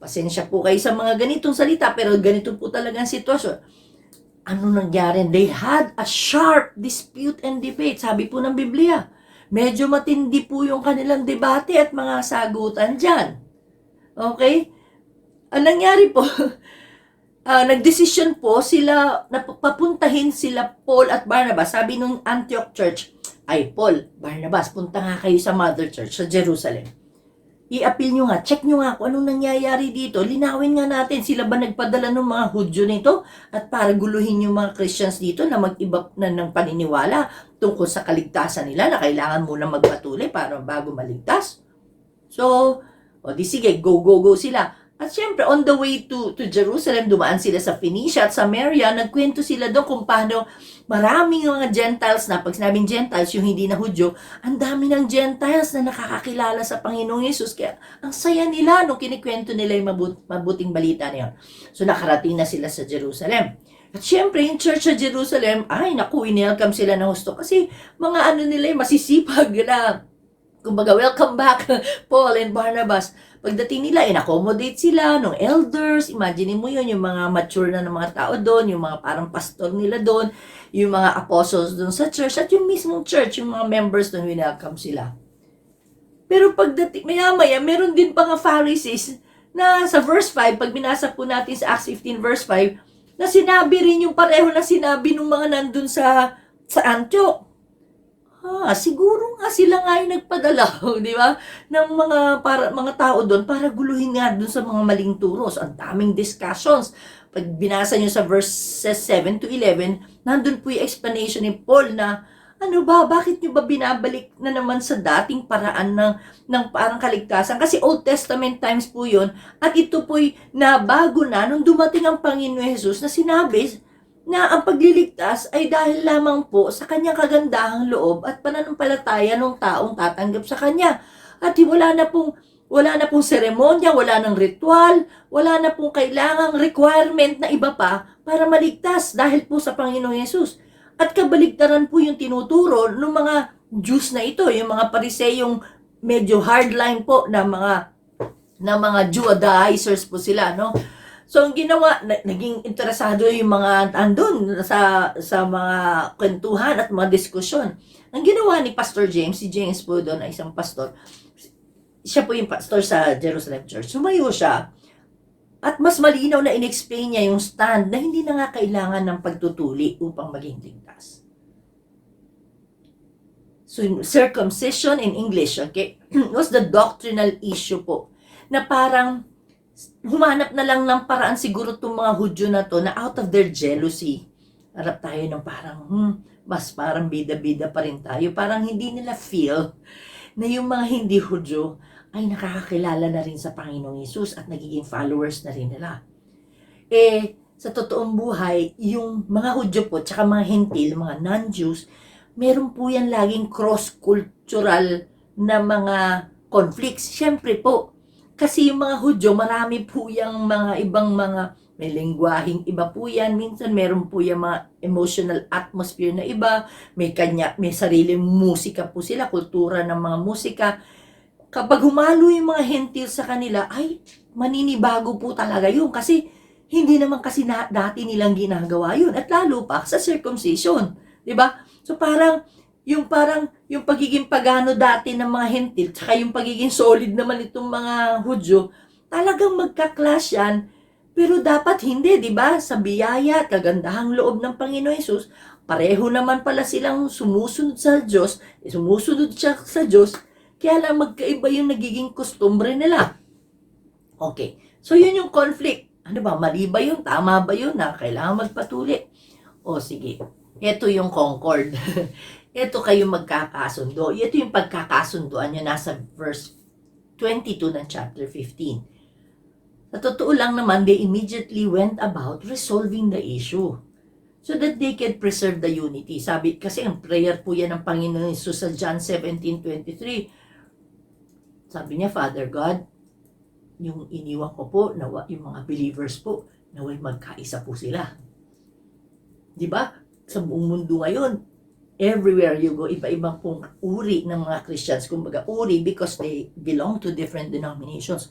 Pasensya po kayo sa mga ganitong salita, pero ganito po talaga ang sitwasyon. Ano nangyari? They had a sharp dispute and debate. Sabi po ng Biblia, medyo matindi po yung kanilang debate at mga sagutan dyan. Okay? Ang nangyari po, nagdesisyon po sila, papuntahin sila Paul at Barnabas. Sabi nung Antioch Church, ay Paul, Barnabas, punta nga kayo sa Mother Church sa Jerusalem. I-appeal nyo nga, check nyo nga kung anong nangyayari dito. Linawin nga natin, sila ba nagpadala ng mga Hudyo nito at para guluhin yung mga Christians dito na mag-iba na ng paniniwala tungkol sa kaligtasan nila na kailangan muna magpatuloy para bago maligtas. So, di sige, go sila. At syempre, on the way to Jerusalem, dumaan sila sa Phoenicia at Samaria, nagkwento sila doon kung paano maraming mga Gentiles na, pag sinabing Gentiles, yung hindi na Hudyo, ang dami ng Gentiles na nakakakilala sa Panginoong Yesus. Kaya, ang saya nila nung kinikwento nila yung mabuting balita na yun. So, nakarating na sila sa Jerusalem. At syempre, yung church sa Jerusalem, ay, naku, inelcome sila ng husto. Kasi, mga nila, masisipag na, kumbaga, welcome back, Paul and Barnabas. Pagdating nila, in-accommodate sila ng elders. Imagine mo yun, yung mga mature na ng mga tao doon, yung mga parang pastor nila doon, yung mga apostles doon sa church, at yung mismong church, yung mga members doon, welcome sila. Pero pagdating, maya-maya, meron din pa nga Pharisees na sa verse 5, pag binasa po natin sa Acts 15 verse 5, na sinabi rin yung pareho na sinabi ng mga nandun sa Antioch. Siguro nga sila nga yung nagpadala, di ba? Ng mga tao doon para guluhin nga doon sa mga maling turos. Ang daming discussions. Pag binasa nyo sa verses 7 to 11, nandun po yung explanation ni Paul na, bakit nyo ba binabalik na naman sa dating paraan ng parang kaligtasan? Kasi Old Testament times po yun, at ito po'y nabago na nung dumating ang Panginoon Jesus na sinabi na ang pagliligtas ay dahil lamang po sa kanyang kagandahang loob at pananampalataya ng taong tatanggap sa kanya. At wala na pong seremonya, wala nang ritual, wala na pong kailangang requirement na iba pa para maligtas dahil po sa Panginoong Yesus. At kabaligtaran po yung tinuturo ng mga Jews na ito, yung mga Pariseyong medyo hardline po na mga Judaizers po sila, no? So, ang ginawa, naging interesado yung mga andun sa mga kwentuhan at mga diskusyon. Ang ginawa ni Pastor James, si James po doon ay isang pastor, siya po yung pastor sa Jerusalem Church. Sumayo siya at mas malinaw na in-explain niya yung stand na hindi na nga kailangan ng pagtutuli upang maging ligtas. So, circumcision in English, okay, was the doctrinal issue po na parang humanap na lang ng paraan siguro itong mga Hudyo na to na out of their jealousy. Harap tayo ng parang, mas parang bida-bida pa rin tayo. Parang hindi nila feel na yung mga hindi Hudyo ay nakakakilala na rin sa Panginoong Hesus at nagiging followers na rin nila. Sa totoong buhay, yung mga Hudyo po, tsaka mga Hentil, mga non-Jews, meron po yan laging cross-cultural na mga conflicts. Siyempre po, kasi yung mga Hudyo, marami po yung mga ibang mga may lengguaheng iba po yan. Minsan meron po yung mga emotional atmosphere na iba. May sariling musika po sila, kultura ng mga musika. Kapag humalo yung mga Hentil sa kanila, ay maninibago po talaga yun. Kasi hindi naman kasi dati nilang ginagawa yun. At lalo pa sa circumcision. Diba? So parang yung pagiging pagano dati ng mga Hentil, tsaka yung pagiging solid naman itong mga Hudyo, talagang magka-clash yan. Pero dapat hindi, di ba? Sa biyaya at kagandahang loob ng Panginoon Hesus, pareho naman pala silang sumusunod sa Diyos, sumusunod siya sa Diyos, kaya lang magkaiba yung nagiging kostumbre nila. Okay, so yun yung conflict. Ano ba, mali ba yun? Tama ba yun na kailangan magpatuli? O sige, ito yung concord. Ito kayo magkakasundo. Ito yung pagkakasunduan nyo nasa verse 22 ng chapter 15. Sa totoo lang naman, they immediately went about resolving the issue so that they could preserve the unity. Sabi, kasi ang prayer po yan ng Panginoon Jesus sa John 17:23. Sabi niya, Father God, yung iniwan ko po, yung mga believers po, naway magkaisa po sila. Diba? Sa buong mundo ngayon, everywhere you go, iba-ibang pong uri ng mga Christians. Kumbaga, uri because they belong to different denominations.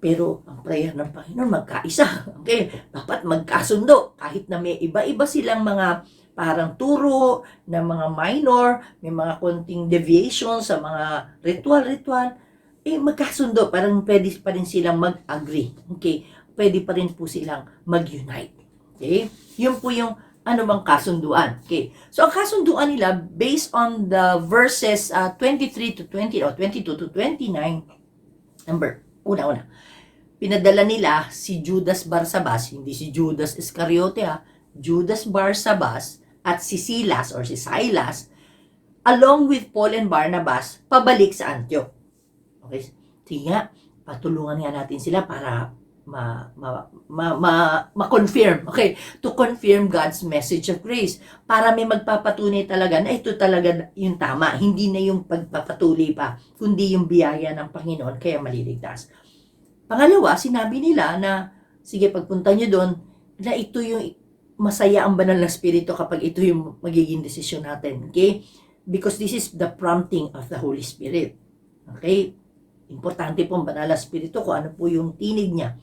Pero ang prayer ng Panginoon, magkaisa. Okay? Dapat magkasundo. Kahit na may iba-iba silang mga parang turo na mga minor, may mga konting deviation sa mga ritual, magkasundo. Parang pwede pa rin silang mag-agree. Okay? Pwede pa rin po silang mag-unite. Okay? Yun po yung ano bang kasunduan. Okay? So, ang kasunduan nila, based on the verses 23 to 20, or 22 to 29, una. Pinadala nila si Judas Barsabas, hindi si Judas Iscariote, Judas Barsabas at si Silas or si Silas, along with Paul and Barnabas, pabalik sa Antioch. Okay? Sige nga, patulungan nga natin sila para ma-confirm. Okay? To confirm God's message of grace. Para may magpapatunay talaga na ito talaga yung tama. Hindi na yung pagpapatuloy pa, kundi yung biyaya ng Panginoon, kaya maliligtas. Pangalawa, sinabi nila na, sige, pagpunta nyo doon, na ito yung masaya ang banal na spirito kapag ito yung magiging desisyon natin. Okay? Because this is the prompting of the Holy Spirit. Okay? Importante po ang banal na spirito kung ano po yung tinig niya.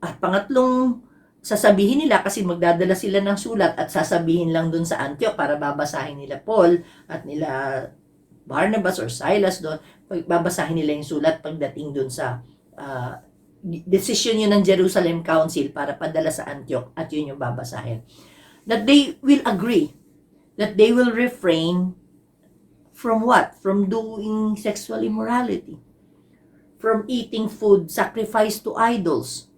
At pangatlong sasabihin nila, kasi magdadala sila ng sulat at sasabihin lang doon sa Antioch para babasahin nila Paul at nila Barnabas or Silas doon, babasahin nila yung sulat pagdating doon sa decision yun ng Jerusalem Council para padala sa Antioch at yun yung babasahin. That they will agree, that they will refrain from what? From doing sexual immorality, from eating food sacrificed to idols.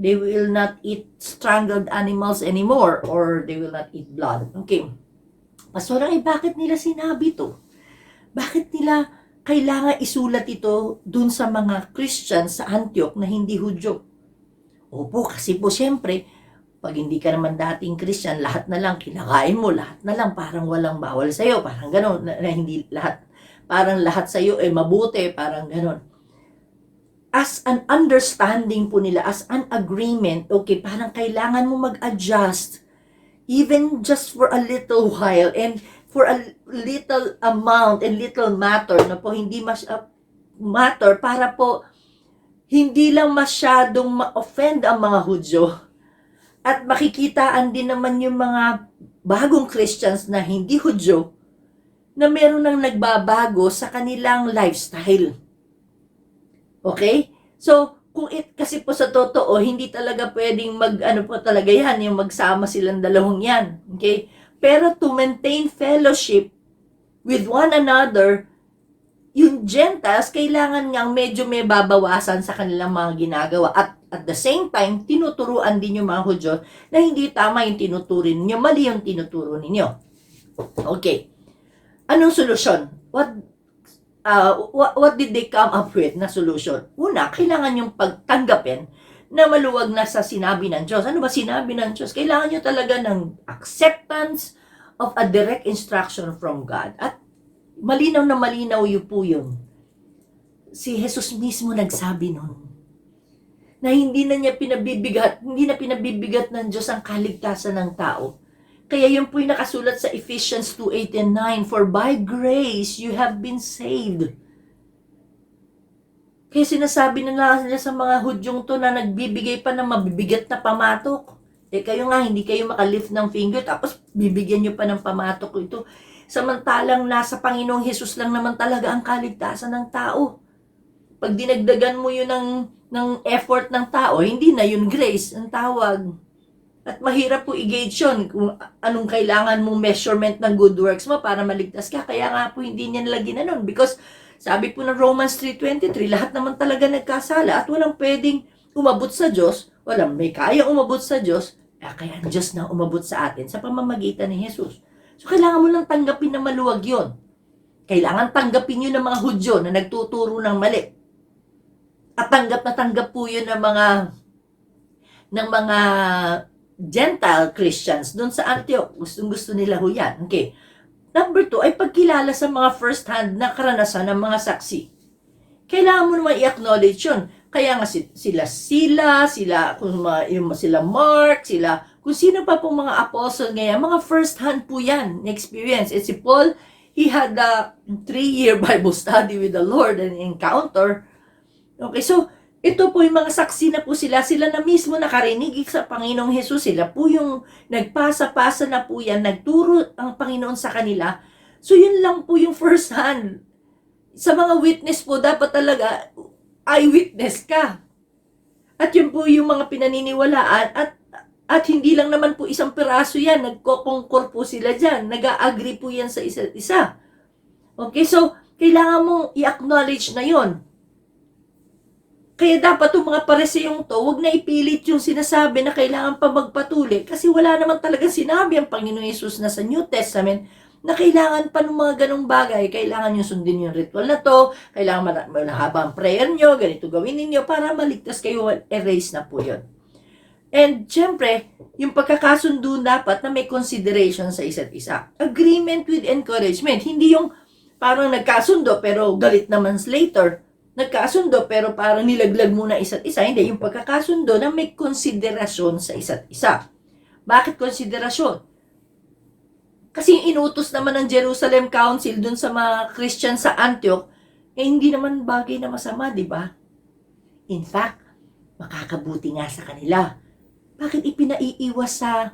They will not eat strangled animals anymore, or they will not eat blood. Okay. Pastor, bakit nila sinabi to? Bakit nila kailangan isulat ito dun sa mga Christians sa Antioch na hindi Hudyo? Opo, kasi po siyempre, pag hindi ka naman dating Christian, lahat na lang kinakain mo, lahat na lang parang walang bawal sa'yo, parang gano'n, na hindi lahat, parang lahat sa'yo ay mabuti, parang gano'n. As an understanding po nila, as an agreement, okay, parang kailangan mo mag-adjust, even just for a little while, and for a little amount and little matter, na po hindi matter, para po hindi lang masyadong ma-offend ang mga Hudyo. At makikitaan din naman yung mga bagong Christians na hindi Hudyo na meron nang nagbabago sa kanilang lifestyle. Okay? So, kasi po sa totoo, hindi talaga pwedeng po talaga yan, yung magsama silang dalawang yan. Okay? Pero to maintain fellowship with one another, yung Gentiles, kailangan nga medyo may babawasan sa kanilang mga ginagawa. At the same time, tinuturuan din yung mga Hudyo na hindi tama yung tinuturin ninyo, mali yung tinuturo ninyo. Okay. Anong solusyon? what did they come up with na solution? Una, kailangan yung pagtanggapin na maluwag na sa sinabi ng Diyos. Ano ba sinabi ng Diyos? Kailangan nyo talaga ng acceptance of a direct instruction from God. At malinaw na malinaw yun po yun. Si Jesus mismo nagsabi nun na hindi na pinabibigat ng Diyos ang kaligtasan ng tao. Kaya yun po yung nakasulat sa Ephesians 2:8 and 9, "For by grace you have been saved." Kaya sinasabi nila sa mga Hudyong to na nagbibigay pa ng mabibigat na pamatok. Kayo nga, hindi kayo makalift ng finger, tapos bibigyan nyo pa ng pamatok ito. Samantalang nasa Panginoong Hesus lang naman talaga ang kaligtasan ng tao. Pag dinagdagan mo yun ng effort ng tao, hindi na yun grace ang tawag. At mahirap po i-gauge yun kung anong kailangan mong measurement ng good works mo para maligtas ka. Kaya nga po hindi niya nila ginanon. Because sabi po ng Romans 3:23, lahat naman talaga nagkasala at walang pwedeng umabot sa Diyos. Walang may kaya umabot sa Diyos. Kaya ang Diyos na umabot sa atin sa pamamagitan ni Jesus. So kailangan mo lang tanggapin na maluwag yun. Kailangan tanggapin yun ng mga Hudyo na nagtuturo ng mali. At tanggap na tanggap po yun ng mga Gentile Christians doon sa Antioch. Gustong-gusto nila ho yan. Okay. Number 2 ay pagkilala sa mga first-hand na karanasan ng mga saksi. Kailangan mo naman i-acknowledge yun. Kaya nga sila Mark, kung sino pa pong mga apostle ngayon, mga first-hand po yan, experience. Si Paul, he had a 3-year Bible study with the Lord and encounter. Okay, so ito po yung mga saksi na po sila na mismo nakarinig sa Panginoong Hesus. Sila po yung nagpasa-pasa na po yan, nagturo ang Panginoon sa kanila. So yun lang po yung first hand. Sa mga witness po, dapat talaga eyewitness ka. At yun po yung mga pinaniniwalaan. At hindi lang naman po isang piraso yan, nagkokongkor po sila dyan. Nag-a-agree po yan sa isa't isa. Okay, so kailangan mong i-acknowledge na yon. Kaya dapat yung mga pareseyong to, huwag na ipilit yung sinasabi na kailangan pa magpatuloy. Kasi wala naman talaga sinabi ang Panginoong Hesus na sa New Testament na kailangan pa ng mga ganong bagay. Kailangan nyo sundin yung ritual na to, kailangan mahaba ang prayer nyo, ganito gawin ninyo para maligtas kayo, erase na po yun. And syempre, yung pagkakasundo dapat na may consideration sa isa't isa. Agreement with encouragement. Hindi yung parang nagkasundo pero galit naman later. Nagkasundo pero parang nilaglag muna isa't isa. Hindi, yung pagkakasundo na may konsiderasyon sa isa't isa. Bakit konsiderasyon? Kasi yung inutos naman ng Jerusalem Council dun sa mga Christian sa Antioch, hindi naman bagay na masama, di ba? In fact, makakabuti nga sa kanila. Bakit ipinaiiwas sa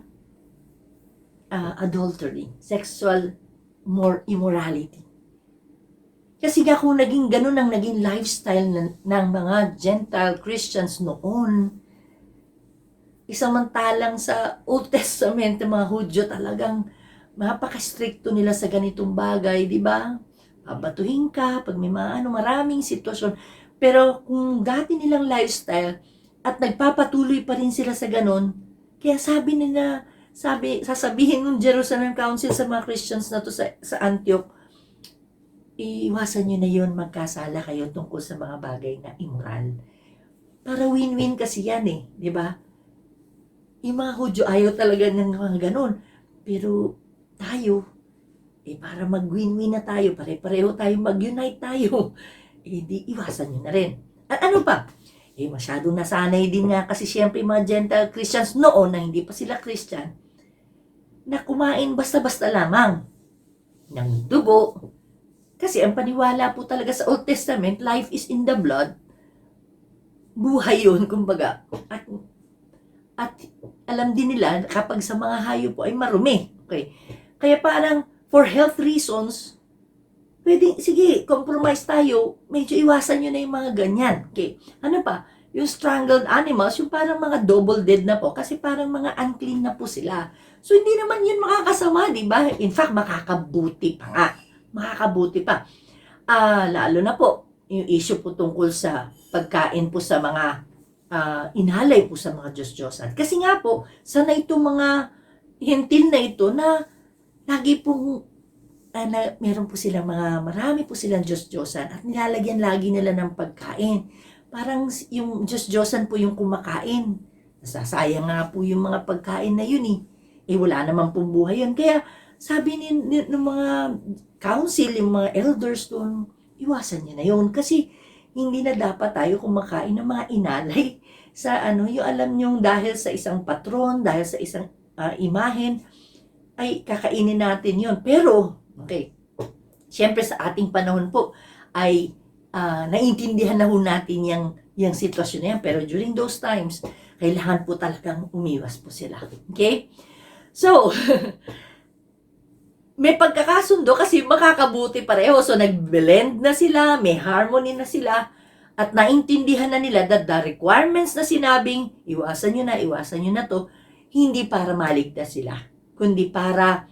adultery, sexual immorality? Kasi nga kung naging ganun ang naging lifestyle ng mga Gentile Christians noon, isamantalang sa Old Testament, ng mga Hudyo talagang napaka-stricto nila sa ganitong bagay, di ba? Babatuhin ka, pag may mga maraming sitwasyon. Pero kung dati nilang lifestyle, at nagpapatuloy pa rin sila sa ganun, kaya sasabihin ng Jerusalem Council sa mga Christians na to sa Antioch, iiwasan nyo na yun, magkasala kayo tungkol sa mga bagay na immoral. Para win-win kasi yan di ba? Yung mga Hudyo ayaw talaga ng mga ganun. Pero tayo, para mag-win-win na tayo, pare-pareho tayo, mag-unite tayo, di iwasan nyo na rin. At ano pa? Masyadong nasanay din nga kasi siyempre mga Gentile Christians noon na hindi pa sila Christian, na kumain basta-basta lamang ng dugo. Kasi ang paniwala po talaga sa Old Testament, life is in the blood. Buhay yun, kumbaga. At alam din nila kapag sa mga hayop po ay marumi. Okay. Kaya parang for health reasons, pwede, sige, compromise tayo, medyo iwasan nyo na yung mga ganyan. Okay. Ano pa? Yung strangled animals, yung parang mga double dead na po, kasi parang mga unclean na po sila. So, hindi naman yun makakasama, di ba? In fact, makakabuti pa nga. Makakabuti pa. Lalo na po, yung issue po tungkol sa pagkain po sa mga inhalay po sa mga Diyos-Diyosan. Kasi nga po, sana itong mga hintil na ito na lagi pong meron po silang marami po silang Diyos-Diyosan at nilalagyan lagi nila ng pagkain. Parang yung Diyos-Diyosan po yung kumakain. Nasasayang nga po yung mga pagkain na yun eh. Wala naman pong buhay yun. Kaya sabi ng mga council, yung mga elders doon, iwasan niyo na yun. Kasi hindi na dapat tayo kumakain ng mga inalay sa yung alam nyo, dahil sa isang patron, dahil sa isang imahen, ay kakainin natin yon. Pero, okay, siyempre sa ating panahon po, ay naiintindihan na ho natin yung sitwasyon na yan. Pero during those times, kailangan po talagang umiwas po sila. Okay? So, may pagkakasundo kasi makakabuti pareho. So, nag-blend na sila, may harmony na sila, at naintindihan na nila that the requirements na sinabing, iwasan nyo na to, hindi para maligtas sila, kundi para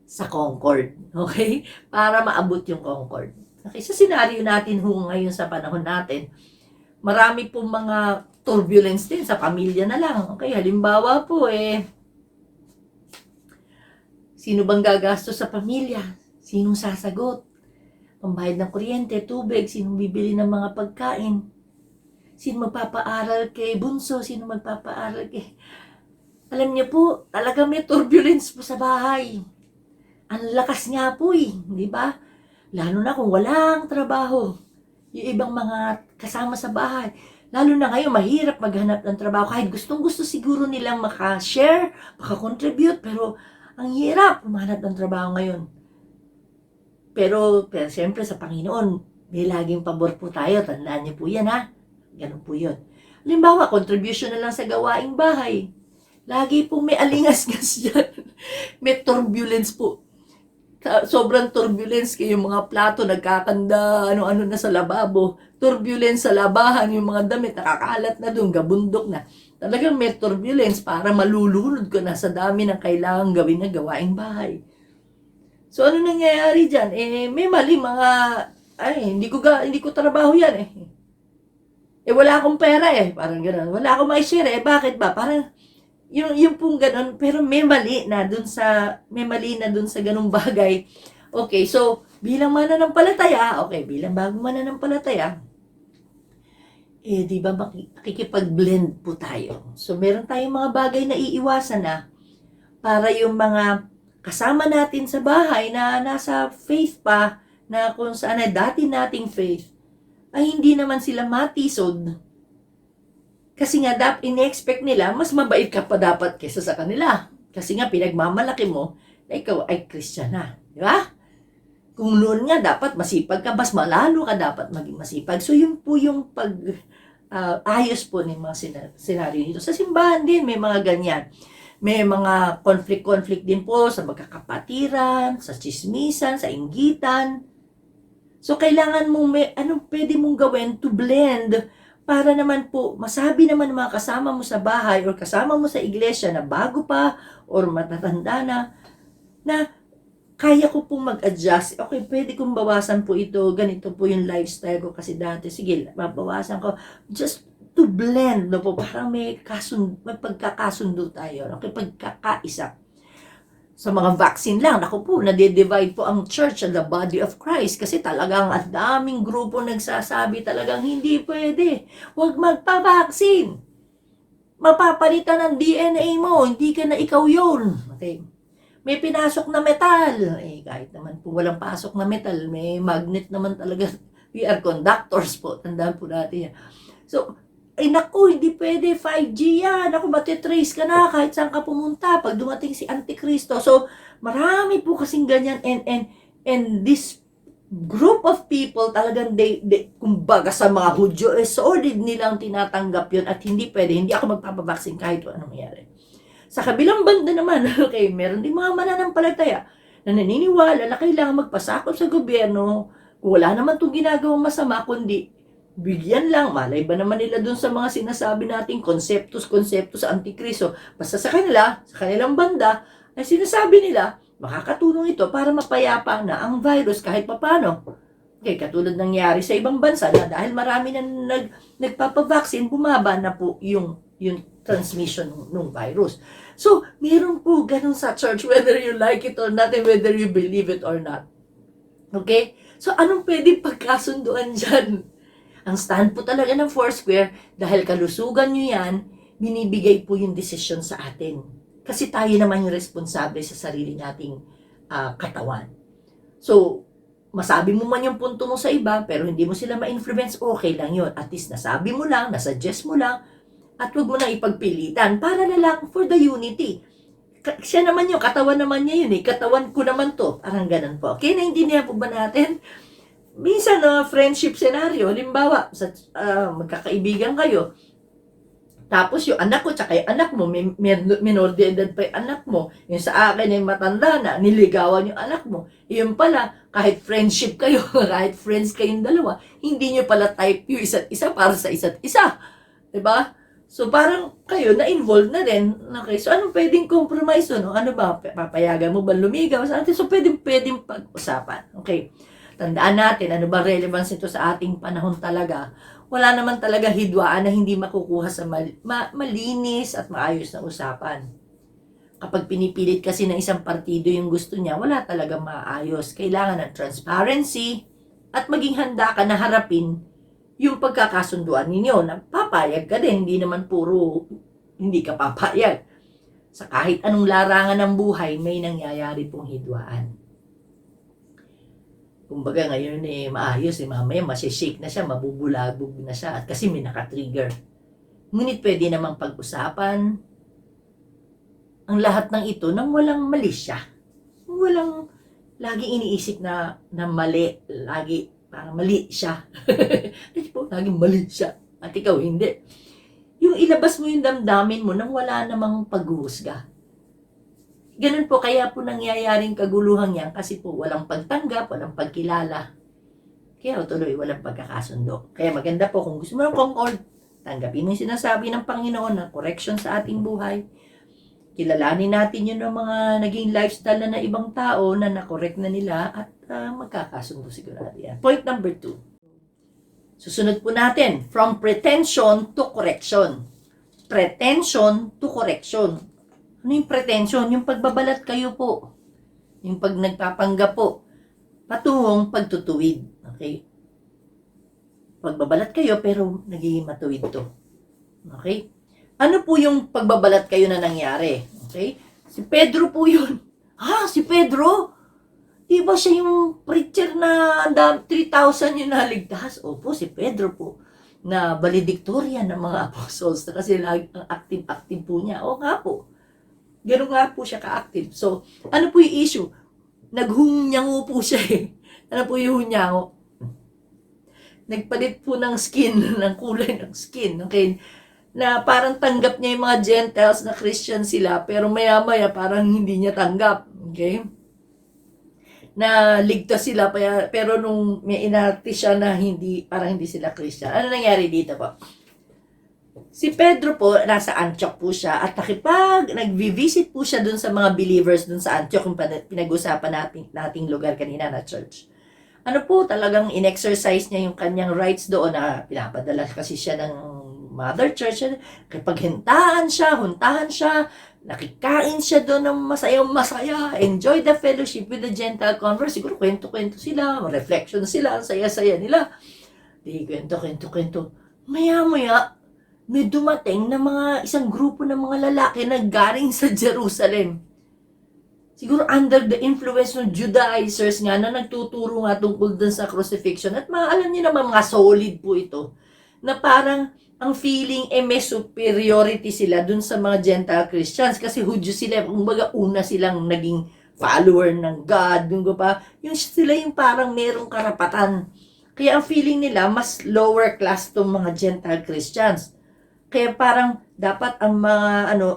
sa concord. Okay? Para maabot yung concord. Okay, sa senaryo natin ngayon sa panahon natin, marami pong mga turbulence din sa pamilya na lang. Okay, halimbawa po sino bang gagastos sa pamilya? Sinong sasagot? Pambayad ng kuryente, tubig, sinong bibili ng mga pagkain? Sino magpapaaral kay bunso? Sino magpapaaral kay... Alam niyo po, talaga may turbulence po sa bahay. Ang lakas nga po di ba? Lalo na kung walang trabaho. Yung ibang mga kasama sa bahay. Lalo na ngayon, mahirap maghanap ng trabaho. Kahit gustong-gusto siguro nilang maka-share, maka-contribute, pero ang hirap maghanap ng trabaho ngayon. Pero siyempre sa Panginoon, may laging pabor po tayo. Tandaan niyo po yan, ha? Ganun po yun. Halimbawa, contribution na lang sa gawaing bahay. Lagi po may alingas-ngas dyan. May turbulence po. Sobrang turbulence kayo, yung mga plato nagkakanda, ano-ano na sa lababo. Turbulence sa labahan, yung mga damit nakakalat na doon, gabundok na. Talagang may turbulence para malulunod ko na sa dami ng kailangang gawin na gawaing bahay. So, ano nangyayari dyan? May mali hindi ko trabaho yan wala akong pera parang gano'n. Wala akong ma-share bakit ba? Parang, yung pong gano'n, pero may mali na dun sa ganung bagay. Okay, so, bilang mananampalataya, bilang bagong mananampalataya, di ba makikipag-blend po tayo. So, meron tayong mga bagay na iiwasan na para yung mga kasama natin sa bahay na nasa faith pa, na kung saan na dati nating faith, ay hindi naman sila matisod. Kasi nga, in-expect nila, mas mabait ka pa dapat kesa sa kanila. Kasi nga, pinagmamalaki mo na ikaw ay Christian na. Di ba? Kung noon nga, dapat masipag ka, mas malalo ka dapat maging masipag. So, yun po yung ayos po ng mga senaryo nito. Sa simbahan din, may mga ganyan. May mga conflict din po sa magkakapatiran, sa chismisan, sa inggitan. So, kailangan mong anong pwede mong gawin to blend para naman po masabi naman ng mga kasama mo sa bahay or kasama mo sa iglesia na bago pa or matatanda na kaya ko pong mag-adjust. Okay, pwede kong bawasan po ito. Ganito po yung lifestyle ko kasi dati. Sige, mabawasan ko. Just to blend, po, parang may pagkakasundo tayo, pagkakaisa. Sa mga vaccine lang, nade-divide po ang church and the body of Christ kasi talagang ang daming grupo nagsasabi talagang hindi pwede. Huwag magpa-vaccine. Mapapalitan ng DNA mo, hindi ka na ikaw yun. Okay. May pinasok na metal. Kahit naman po walang pasok na metal, may magnet naman talaga. We are conductors po, tandaan po natin yan. So, hindi pwede, 5G yan. matitrace ka na kahit saan ka pumunta pag dumating si Antikristo. So, marami po kasing ganyan and this group of people talagang kumbaga sa mga Hudyo, solid nilang tinatanggap yun at hindi pwede, hindi ako magpapabaksin kahit anong mangyari. Sa kabilang banda naman, meron din mga mananampalataya na naniniwala na kailangan magpasakop sa gobyerno kung wala naman itong ginagawang masama, kundi bigyan lang, malay ba naman nila dun sa mga sinasabi nating konsepto sa Antikristo. Basta sa kanilang banda, ay sinasabi nila, makakatulong ito para mapayapa na ang virus kahit papano. Okay, katulad nangyari sa ibang bansa na dahil marami na nagpapavaksin, bumaba na po yung transmission ng virus. So, meron po ganun sa church, whether you like it or not, and whether you believe it or not. Okay? So, anong pwedeng pagkasunduan dyan? Ang stand po talaga ng Foursquare, dahil kalusugan nyo yan, binibigay po yung desisyon sa atin. Kasi tayo naman yung responsable sa sarili nating katawan. So, masabi mo man yung punto mo sa iba, pero hindi mo sila ma-influence, okay lang yun. At least nasabi mo lang, nasuggest mo lang, at huwag mo nang ipagpilitan para na lang for the unity. Siya naman yun, katawan naman niya yun eh. Katawan ko naman to. Parang ganun po. Okay, naintindihan po ba natin? Minsan, friendship scenario, halimbawa, magkakaibigan kayo, tapos yung anak ko, tsaka yung anak mo, minor de edad pa yung anak mo, yung sa akin ay matanda na, niligawan yung anak mo, yun pala, kahit friendship kayo, kahit friends kayong dalawa, hindi nyo pala type yung isa't isa para sa isa't isa. Diba? So, parang kayo na-involve na rin. Okay, so anong pwedeng compromise? No? Ano ba? Papayagan mo ba lumigaw sa atin? So, pwedeng pag-usapan. Okay. Tandaan natin, ano ba relevance ito sa ating panahon talaga? Wala naman talaga hidwaan na hindi makukuha sa malinis at maayos na usapan. Kapag pinipilit kasi ng isang partido yung gusto niya, wala talaga maayos. Kailangan ng transparency at maging handa ka na harapin yung pagkakasunduan ninyo na papayag ka din, hindi naman puro hindi ka papayag. Sa kahit anong larangan ng buhay, may nangyayari pong hidwaan. Kumbaga ngayon maayos mamaya masishake na siya, mabubulabog na siya at kasi may nakatrigger. Ngunit pwede namang pag-usapan ang lahat ng ito nang walang mali siya. Walang lagi iniisip na mali, lagi parang mali siya. Laging mali siya. At ikaw hindi. Yung ilabas mo yung damdamin mo nang wala namang paghuhusga. Ganun po, kaya po nangyayaring kaguluhan yan kasi po walang pagtanggap, walang pagkilala. Kaya tuloy, walang pagkakasundo. Kaya maganda po kung gusto mo ng concord, tanggapin mo yung sinasabi ng Panginoon na correction sa ating buhay. Kilalanin natin yun ng mga naging lifestyle na ibang tao na nakorek na nila at magkakasundo sigurado yan. Point number 2. Susunod po natin, from pretension to correction. Pretension to correction. Ano yung pretension? Yung pagbabalat kayo po. Yung pag nagpapanggap po. Patungong pagtutuwid. Okay? Pagbabalat kayo pero nagiging matuwid to. Okay? Ano po yung pagbabalat kayo na nangyari? Okay? Si Pedro po yun. Si Pedro? Di ba siya yung preacher na 3,000 yung naligtas? Opo, si Pedro po. Na valedictorian ng mga apostles. Kasi lagi ang active po niya. O nga po. Ganun nga po siya ka-active. So, ano po yung issue? Naghunyango po siya eh. Ano po yung hunyango? Nagpalit po ng skin, ng kulay ng skin. Okay? Na parang tanggap niya yung mga Gentiles na Christian sila, pero maya-maya parang hindi niya tanggap. Okay? Na ligtas sila, pero nung may inarte siya na parang hindi sila Christian. Ano nangyari dito po? Si Pedro po, nasa Antioch po siya at nag-visit po siya dun sa mga believers dun sa Antioch, yung pinag-usapan nating lugar kanina na church. Ano po, talagang in-exercise niya yung kanyang rights doon na pinapadala kasi siya ng mother church. Kapag huntahan siya, nakikain siya doon ng masayang-masaya, enjoy the fellowship with the Gentile converts. Siguro kwento-kwento sila, reflection sila, saya-saya nila. Di kwento. Maya-maya, may dumating na isang grupo ng mga lalaki na galing sa Jerusalem. Siguro under the influence ng Judaizers nga na nagtuturo nga tungkol dun sa crucifixion. At alam niyo naman mga solid po ito. Na parang ang feeling may superiority sila dun sa mga Gentile Christians. Kasi Hudyo sila, kumbaga una silang naging follower ng God. Yung sila yung parang merong karapatan. Kaya ang feeling nila, mas lower class tong mga Gentile Christians. Kaya parang dapat ang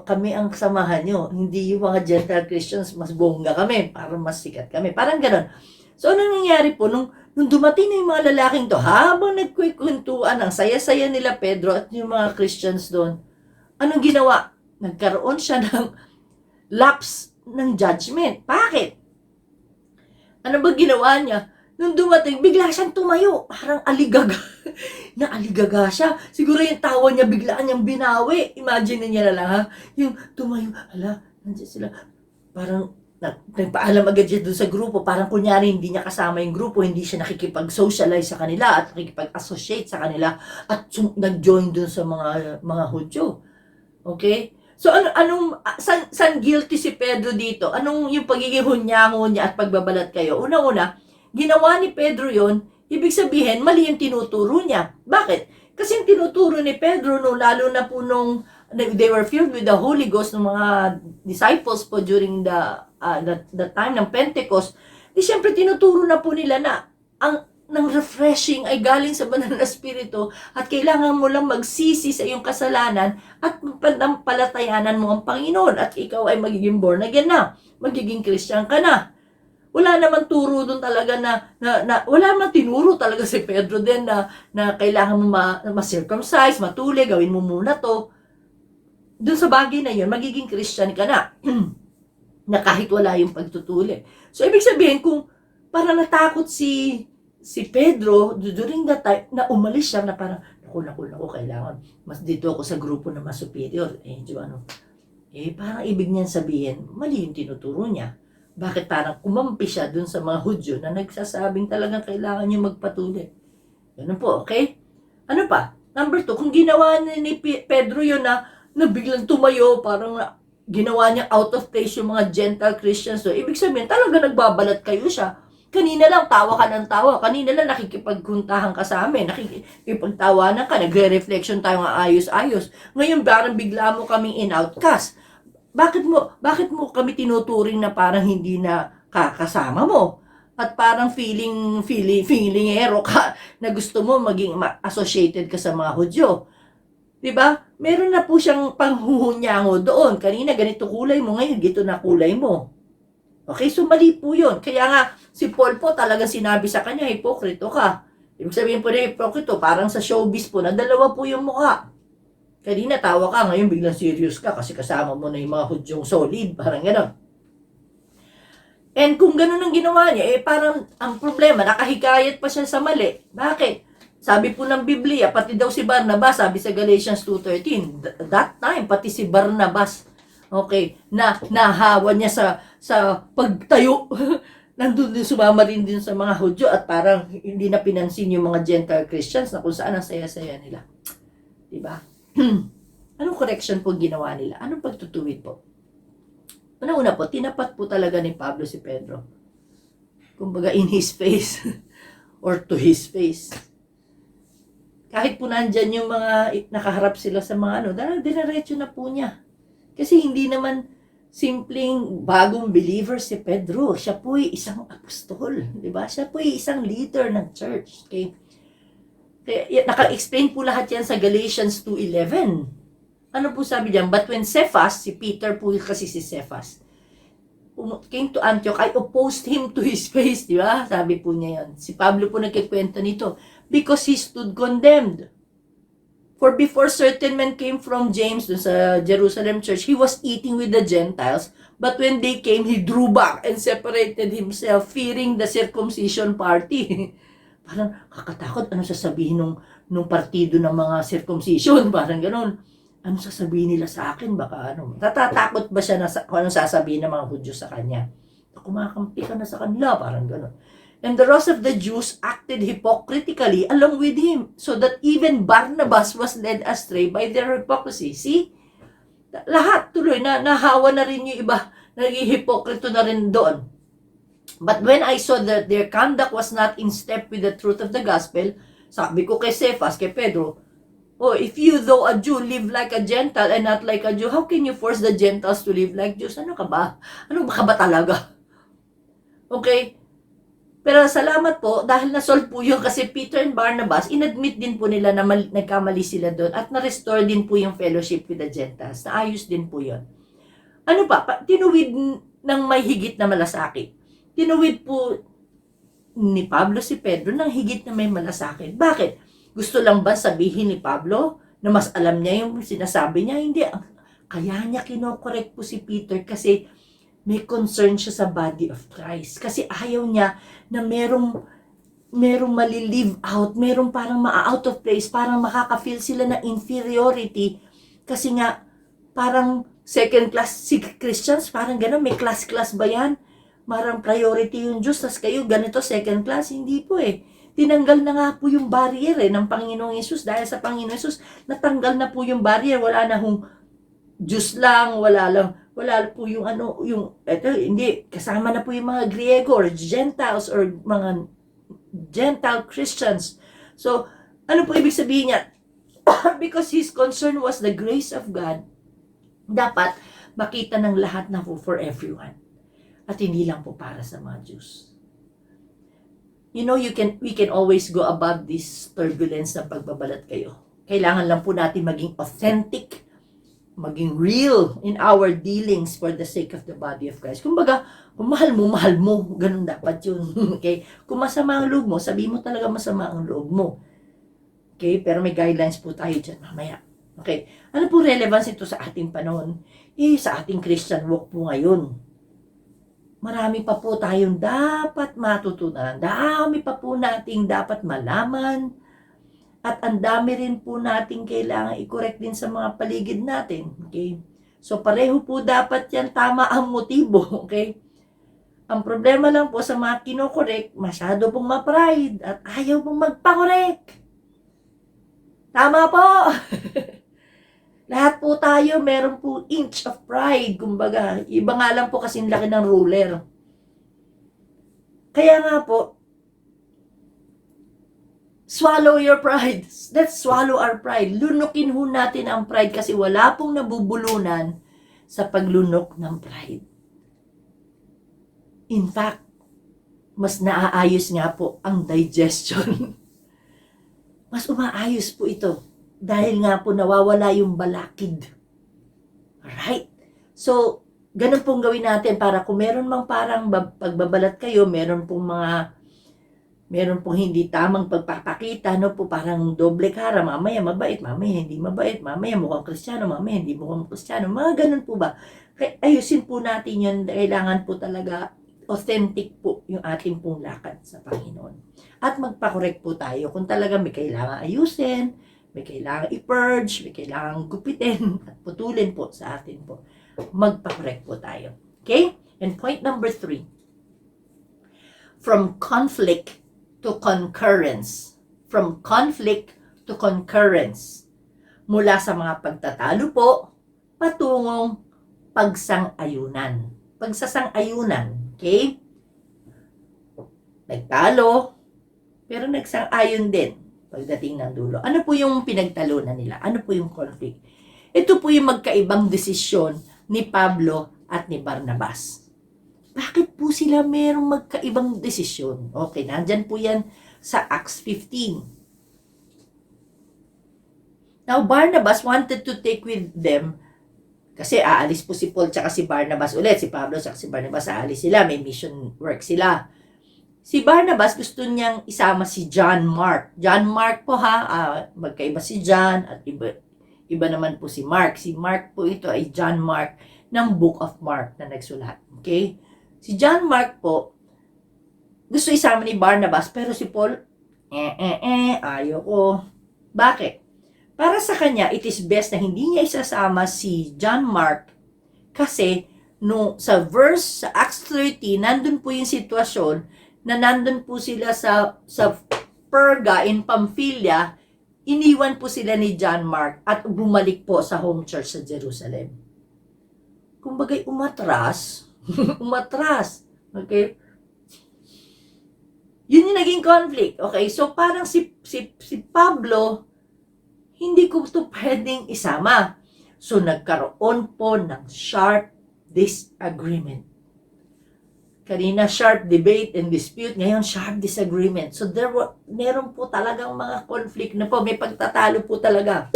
kami ang samahan nyo. Hindi yung mga Gentile Christians, mas bongga kami, para mas sikat kami. Parang gano'n. So, ano nangyari po? Nung dumating na yung mga lalaking to, habang nagkwentuhan, ang saya-saya nila Pedro at yung mga Christians doon, anong ginawa? Nagkaroon siya ng lapse ng judgment. Bakit? Ano ba ginawa niya? Nung dumating, bigla siyang tumayo. Parang aligaga. Naaligaga siya. Siguro yung tawa niya, biglaan niyang binawi. Imagine niya na lang, ha? Yung tumayo, nandiyan sila. Parang nagpaalam agad siya doon sa grupo, parang kunyari hindi niya kasama yung grupo, hindi siya nakikipag-socialize sa kanila at nakikipag-associate sa kanila at nag-join doon sa mga Hudyo. Okay? So saan guilty si Pedro dito? Anong yung pagiging hunyango niya at pagbabalat kayo? Una-una, ginawa ni Pedro yon, ibig sabihin mali yung tinuturo niya. Bakit? Kasi yung tinuturo ni Pedro, no, lalo na po nung they were filled with the Holy Ghost ng mga disciples po during the time ng Pentecost, di syempre tinuturo na po nila na ang ng refreshing ay galing sa banal na espiritu at kailangan mo lang magsisi sa iyong kasalanan at palatayanan mo ang Panginoon at ikaw ay magiging born again na, magiging Christian ka na. Wala namang turo doon talaga na wala namang tinuro talaga si Pedro din na kailangan mo ma-circumcise, matuli, gawin mo muna to. Doon sa bagay na yun, magiging Christian ka na. Na kahit wala yung pagtutuli. So, ibig sabihin, kung parang natakot si Pedro during that time, na umalis siya na parang, naku, kailangan, mas dito ako sa grupo na mas superior. Parang ibig niyan sabihin, mali yung tinuturo niya. Bakit parang kumampi siya dun sa mga Hudyo na nagsasabing talagang kailangan niya magpatuli. Ganun po, okay? Ano pa? Number 2, kung ginawa ni Pedro yun na biglang tumayo, parang ginawa niya out of place yung mga Gentile Christians. So, ibig sabihin, talaga nagbabalat kayo siya. Kanina lang, tawa ka ng tawa. Kanina lang, nakikipagkuntahan ka sa amin. Nakikipagtawanan ka. Nagre-reflection tayo ng ayos-ayos. Ngayon, parang bigla mo kaming in-outcast. Bakit mo kami tinuturing na parang hindi na kasama mo? At parang feelingero ka na gusto mo maging associated ka sa mga Hudyo. Diba? Meron na po siyang panghuhunyango doon. Kanina ganito kulay mo, ngayon gito na kulay mo. Okay, so mali po yun. Kaya nga, si Paul po talagang sinabi sa kanya, hipokrito ka. Ibig sabihin po na hipokrito, parang sa showbiz po, na dalawa po yung mukha. Kanina tawa ka, ngayon biglang serious ka kasi kasama mo na yung mga Hudyong solid, parang gano'n. And kung gano'n ang ginawa niya, parang ang problema, nakahikayat pa siya sa mali. Bakit? Sabi po ng Biblia, pati daw si Barnabas, sabi sa Galatians 2:13, that time, pati si Barnabas, okay, na nahawa niya sa pagtayo, nandun din, sumama rin din sa mga Hudyo at parang hindi na pinansin yung mga Gentile Christians na kung saan ang saya-saya nila. Diba? Anong correction po ginawa nila? Anong pagtutuwid po? Una po, tinapat po talaga ni Pablo si Pedro. Kumbaga in his face or to his face. Kahit po nandyan yung mga nakaharap sila sa mga dinaretso na po niya. Kasi hindi naman simpleng bagong believer si Pedro. Siya po ay isang apostol. Diba? Siya po ay isang leader ng church. Okay? Kaya naka-explain po lahat yan sa Galatians 2:11. Ano po sabi diyan? But when Cephas, si Peter po kasi si Cephas, came to Antioch, I opposed him to his face, di ba? Sabi po niya yan. Si Pablo po nagkikwento nito. Because he stood condemned. For before certain men came from James dun sa Jerusalem church, he was eating with the Gentiles. But when they came, he drew back and separated himself, fearing the circumcision party. Parang kakatakot, ano sasabihin nung partido ng mga circumcision, parang gano'n. Ano sasabihin nila sa akin? Baka tatatakot ba siya kung anong sasabihin ng mga Hudyo sa kanya? Kumakampi ka na sa kanila, parang gano'n. And the rest of the Jews acted hypocritically along with him, so that even Barnabas was led astray by their hypocrisy. See? Lahat tuloy, nahawa na rin yung iba, naging hipokrito na rin doon. But when I saw that their conduct was not in step with the truth of the gospel, sabi ko kay Cephas, kay Pedro, if you, though a Jew, live like a Gentile and not like a Jew, how can you force the Gentiles to live like Jews? Ano ka ba? Ano ba ka ba talaga? Okay? Pero salamat po, dahil na-solve po yun kasi Peter and Barnabas, inadmit din po nila na nagkamali sila doon at na-restore din po yung fellowship with the Gentiles. Naayos din po yun. Ano pa? Tinuwid ng may higit na malasakit. Tinuwid po ni Pablo si Pedro ng higit na may malasakit. Bakit? Gusto lang ba sabihin ni Pablo na mas alam niya yung sinasabi niya? Hindi. Kaya niya kinokorek po si Peter kasi may concern siya sa body of Christ. Kasi ayaw niya na merong mali-live out, merong parang ma-out of place, parang makaka-feel sila na inferiority kasi nga parang second class si Christians, parang gano'n, may class ba yan? Marang priority yung Diyos, tas kayo ganito second class, hindi po eh. Tinanggal na nga po yung barrier ng Panginoong Yesus. Dahil sa Panginoong Yesus, natanggal na po yung barrier. Wala na hong Diyos lang, wala po yung eto, hindi, kasama na po yung mga Griego or Gentiles or mga Gentile Christians. So, ano po ibig sabihin niya? Because his concern was the grace of God, dapat makita ng lahat na po for everyone. At hindi lang po para sa mga Jews. You know, we can always go above this turbulence na pagbabalat kayo. Kailangan lang po natin maging authentic, maging real in our dealings for the sake of the body of Christ. Kumbaga, kung mahal mo. Ganun dapat yun. Okay? Kung masama ang loob mo, sabi mo talaga masama ang loob mo. Okay? Pero may guidelines po tayo dyan mamaya. Okay? Ano po relevance ito sa ating panahon? Sa ating Christian walk po ngayon. Marami pa po tayong dapat matutunan. Dami pa po nating dapat malaman. At ang dami rin po nating kailangan i-correct din sa mga paligid natin. Okay? So, pareho po dapat yan. Tama ang motibo. Okay? Ang problema lang po sa mga kinokorek, masyado pong ma-pride at ayaw pong magpa-correct. Tama po! Lahat po tayo, meron po inch of pride. Kumbaga, iba nga lang po kasing laki ng ruler. Kaya nga po, swallow your pride. Let's swallow our pride. Lunukin ho natin ang pride kasi wala pong nabubulunan sa paglunok ng pride. In fact, mas naaayos nga po ang digestion. Mas umaayos po ito. Dahil nga po nawawala yung balakid. Alright? So, ganun pong gawin natin para kung meron mang parang pagbabalat kayo, meron pong hindi tamang pagpapakita, no po, parang doble kara, mamaya mabait, mamaya hindi mabait, mamaya mukhang Kristiyano, mamaya hindi mukhang Kristiyano, mga ganun po ba? Kaya ayusin po natin yun, kailangan po talaga authentic po yung ating pong lakad sa Panginoon. At magpa-correct po tayo kung talaga may kailangan ayusin, may kailangan i-purge, may kailangan gupitin at putulin po sa atin po. Magpa-correct po tayo. Okay? And point number 3. From conflict to concurrence. From conflict to concurrence. Mula sa mga pagtatalo po, patungong pagsang-ayunan. Pagsasang-ayunan. Okay? Nagtalo, pero nagsang-ayon din pagdating ng dulo. Ano po yung pinagtalunan nila? Ano po yung conflict? Ito po yung magkaibang desisyon ni Pablo at ni Barnabas. Bakit po sila merong magkaibang desisyon? Okay, nandyan po yan sa Acts 15. Now, Barnabas wanted to take with them kasi aalis po si Paul tsaka si Barnabas ulit. Si Pablo tsaka si Barnabas aalis sila. May mission work sila. Si Barnabas gusto niyang isama si John Mark. John Mark po magkaiba si John at iba naman po si Mark. Si Mark po ito ay John Mark ng Book of Mark na nagsulat. Okay? Si John Mark po gusto isama ni Barnabas pero si Paul, ayoko. Bakit? Para sa kanya, it is best na hindi niya isasama si John Mark kasi sa verse, sa Acts 30, nandun po yung sitwasyon na nandun po sila sa Perga in Pamphylia, iniwan po sila ni John Mark at bumalik po sa home church sa Jerusalem. Kumbagay umatras, okay? Yun yung naging conflict, okay? So parang si Pablo, hindi ko ito pwedeng isama. So nagkaroon po ng sharp disagreement. Kanina, sharp debate and dispute. Ngayon, sharp disagreement. So, meron po talagang mga conflict na po. May pagtatalo po talaga.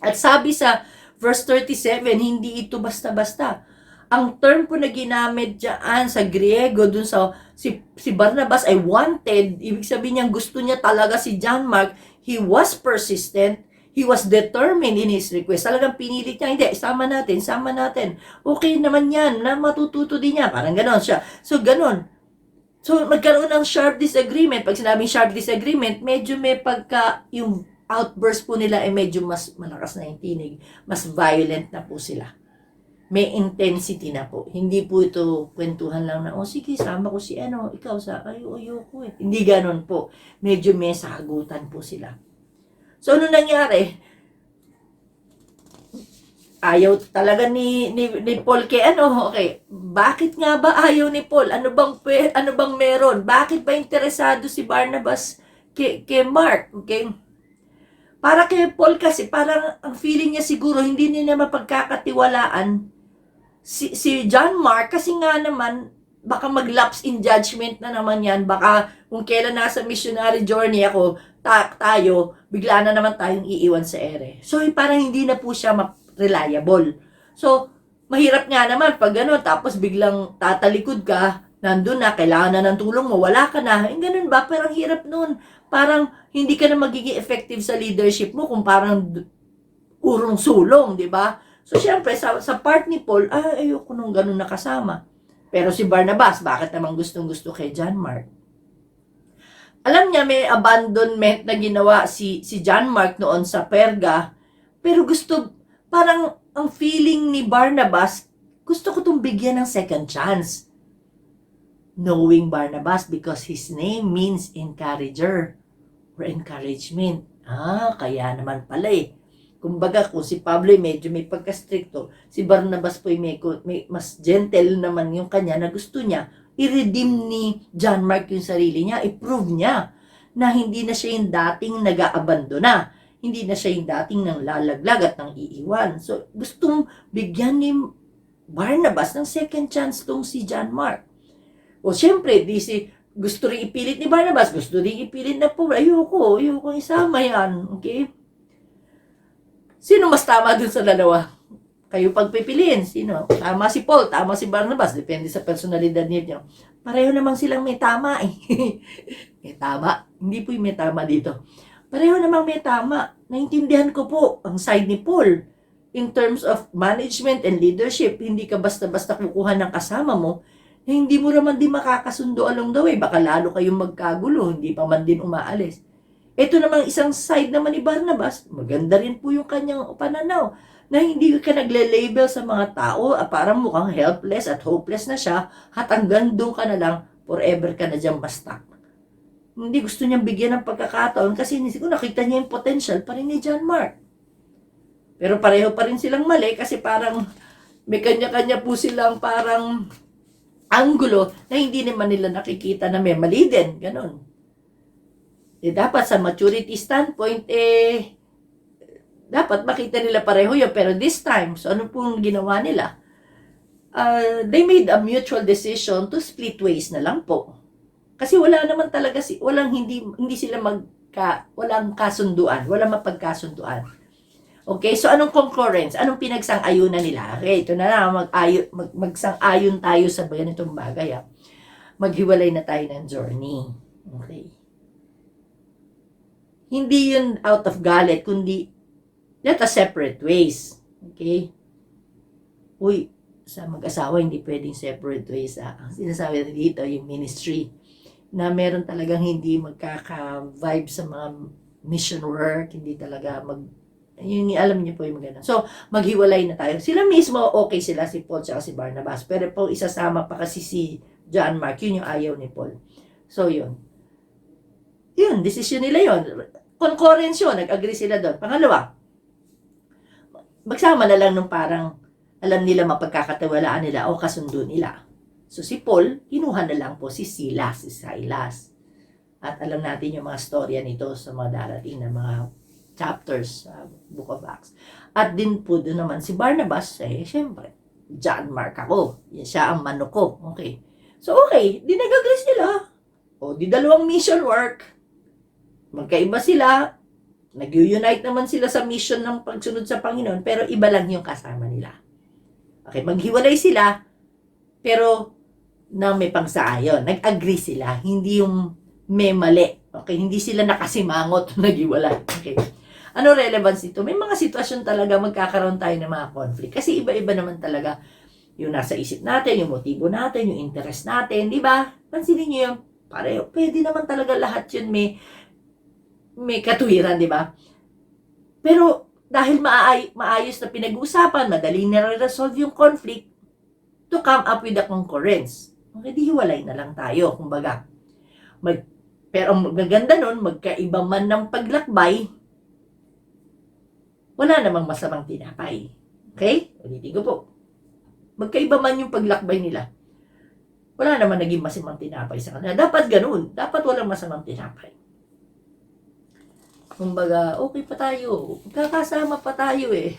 At sabi sa verse 37, hindi ito basta-basta. Ang term po na ginamit dyan sa Griego, dun sa si Barnabas ay wanted. Ibig sabihin niya, gusto niya talaga si John Mark. He was persistent. He was determined in his request. Talagang pinilit niya, hindi, sama natin. Okay naman yan, na matututo din niya. Parang ganon siya. So, ganon. So, magkaroon ng sharp disagreement. Pag sinabing sharp disagreement, medyo may yung outburst po nila ay medyo mas malakas na yung tinig. Mas violent na po sila. may intensity na po. Hindi po ito kwentuhan lang na, sige, sama ko si ikaw sa, ayoko eh. Hindi ganon po. Medyo may sagutan po sila. So, ano nangyari? Ayaw talaga ni Paul kay okay. Bakit nga ba ayaw ni Paul? Ano bang meron? Bakit ba interesado si Barnabas kay Mark? Okay? Para kay Paul kasi, parang ang feeling niya siguro, hindi niya mapagkakatiwalaan si John Mark kasi nga naman, baka mag-lapse in judgment na naman yan. Baka kung kailan nasa missionary journey ako, tayo, bigla na naman tayong iiwan sa ere. So, parang hindi na po siya reliable. So, mahirap nga naman pag gano'n, tapos biglang tatalikod ka, nandun na, kailangan na ng tulong mo, wala ka na. Ganun ba? Parang hirap nun. Parang hindi ka na magiging effective sa leadership mo kung parang urong sulong, di ba? So, syempre, sa part ni Paul, ayoko nung ganun nakasama. Pero si Barnabas, bakit naman gustong-gusto kay John Mark? Alam niya, may abandonment na ginawa si John Mark noon sa Perga, pero parang ang feeling ni Barnabas, gusto ko itong bigyan ng second chance. Knowing Barnabas because his name means encourager or encouragement. Kaya naman pala eh. Kumbaga, kung si Pablo medyo may pagka-stricto, si Barnabas po may mas gentle naman yung kanya na gusto niya i-redeem ni John Mark yung sarili niya, i-prove niya na hindi na siya yung dating nag-aabandona. Hindi na siya yung dating nang lalaglag at nang iiwan. So, gustong bigyan ni Barnabas ng second chance tong si John Mark. O, syempre, gusto rin ipilit ni Barnabas, gusto rin ipilit na po, ayoko isama yan. Okay? Sino mas tama dun sa dalawa? Kayo pagpipiliin. Sino? Tama si Paul, tama si Barnabas. Depende sa personalidad niyo. Pareho namang silang may tama eh. May tama. Hindi po yung may tama dito. Pareho namang may tama. Naintindihan ko po ang side ni Paul. In terms of management and leadership, hindi ka basta-basta kukuha ng kasama mo, hindi mo naman din makakasundo along the way. Baka lalo kayong magkagulo, hindi pa man din umaalis. Ito namang isang side naman ni Barnabas, maganda rin po yung kanyang pananaw, na hindi ka nagle-label sa mga tao, parang mukhang helpless at hopeless na siya, at hanggang doon ka na lang, forever ka na dyan bastak. Hindi gusto niyang bigyan ng pagkakataon kasi siguro nakita niya yung potential pa rin ni John Mark. Pero pareho pa rin silang mali kasi parang may kanya-kanya po silang parang anggulo na hindi naman nila nakikita na may mali din. Ganon. Dapat sa maturity standpoint, dapat makita nila pareho yun. Pero this time, so ano pong ginawa nila? They made a mutual decision to split ways na lang po. Kasi wala naman talaga, hindi sila walang kasunduan, walang mapagkasunduan. Okay, so anong concurrence? Anong pinagsang-ayunan nila? Okay, ito na magsang-ayon tayo sa ganitong bagay. Maghiwalay na tayo ng journey. Okay. Hindi yun out of galit, kundi let us separate ways. Okay? Uy, sa mag-asawa, hindi pwedeng separate ways. Ang sinasabi na dito, yung ministry, na meron talagang hindi magkaka-vibe sa mga mission work, hindi talaga yun, alam niyo po yung maganda. So, maghiwalay na tayo. Sila mismo, okay sila, si Paul at si Barnabas. Pero po, isasama pa kasi si John Mark, yun yung ayaw ni Paul. So, yun. Yun, decision nila yun. Concurrence yun, nag-agree sila doon. Pangalawa, magsama na lang nung parang alam nila mapagkakatiwalaan nila o kasundo nila. So si Paul, kinuha na lang po si Silas. At alam natin yung mga storya nito sa mga darating na mga chapters sa Book of Acts. At din po doon naman si Barnabas, syempre, John Mark ako. Yan siya ang manok ko. Okay. So okay, di nag-agree sila. O di dalawang mission work. Magkaiba sila. Nag-unite naman sila sa mission ng pagsunod sa Panginoon, pero iba lang yung kasama nila. Okay, maghiwalay sila, pero na may pangsaayon. Nag-agree sila. Hindi yung may mali. Okay, hindi sila nakasimangot naghiwalay. Okay. Ano relevance dito? May mga sitwasyon talaga magkakaroon tayo ng mga conflict. Kasi iba-iba naman talaga yung nasa isip natin, yung motibo natin, yung interest natin, di ba? Pansinin nyo yung pareho. Pwede naman talaga lahat yun may katuwiran, di ba? Pero dahil maayos na pinag-uusapan, madali na resolve yung conflict, to come up with a concurrence. Okay, di hiwalay na lang tayo, kumbaga. Pero ang maganda nun, magkaiba man ng paglakbay, wala namang masamang tinapay. Okay? Ulitin ko po. Magkaiba man yung paglakbay nila, wala naman naging masamang tinapay sa kanila. Dapat ganun. Dapat walang masamang tinapay. Kumbaga, okay pa tayo. Kakasama pa tayo eh.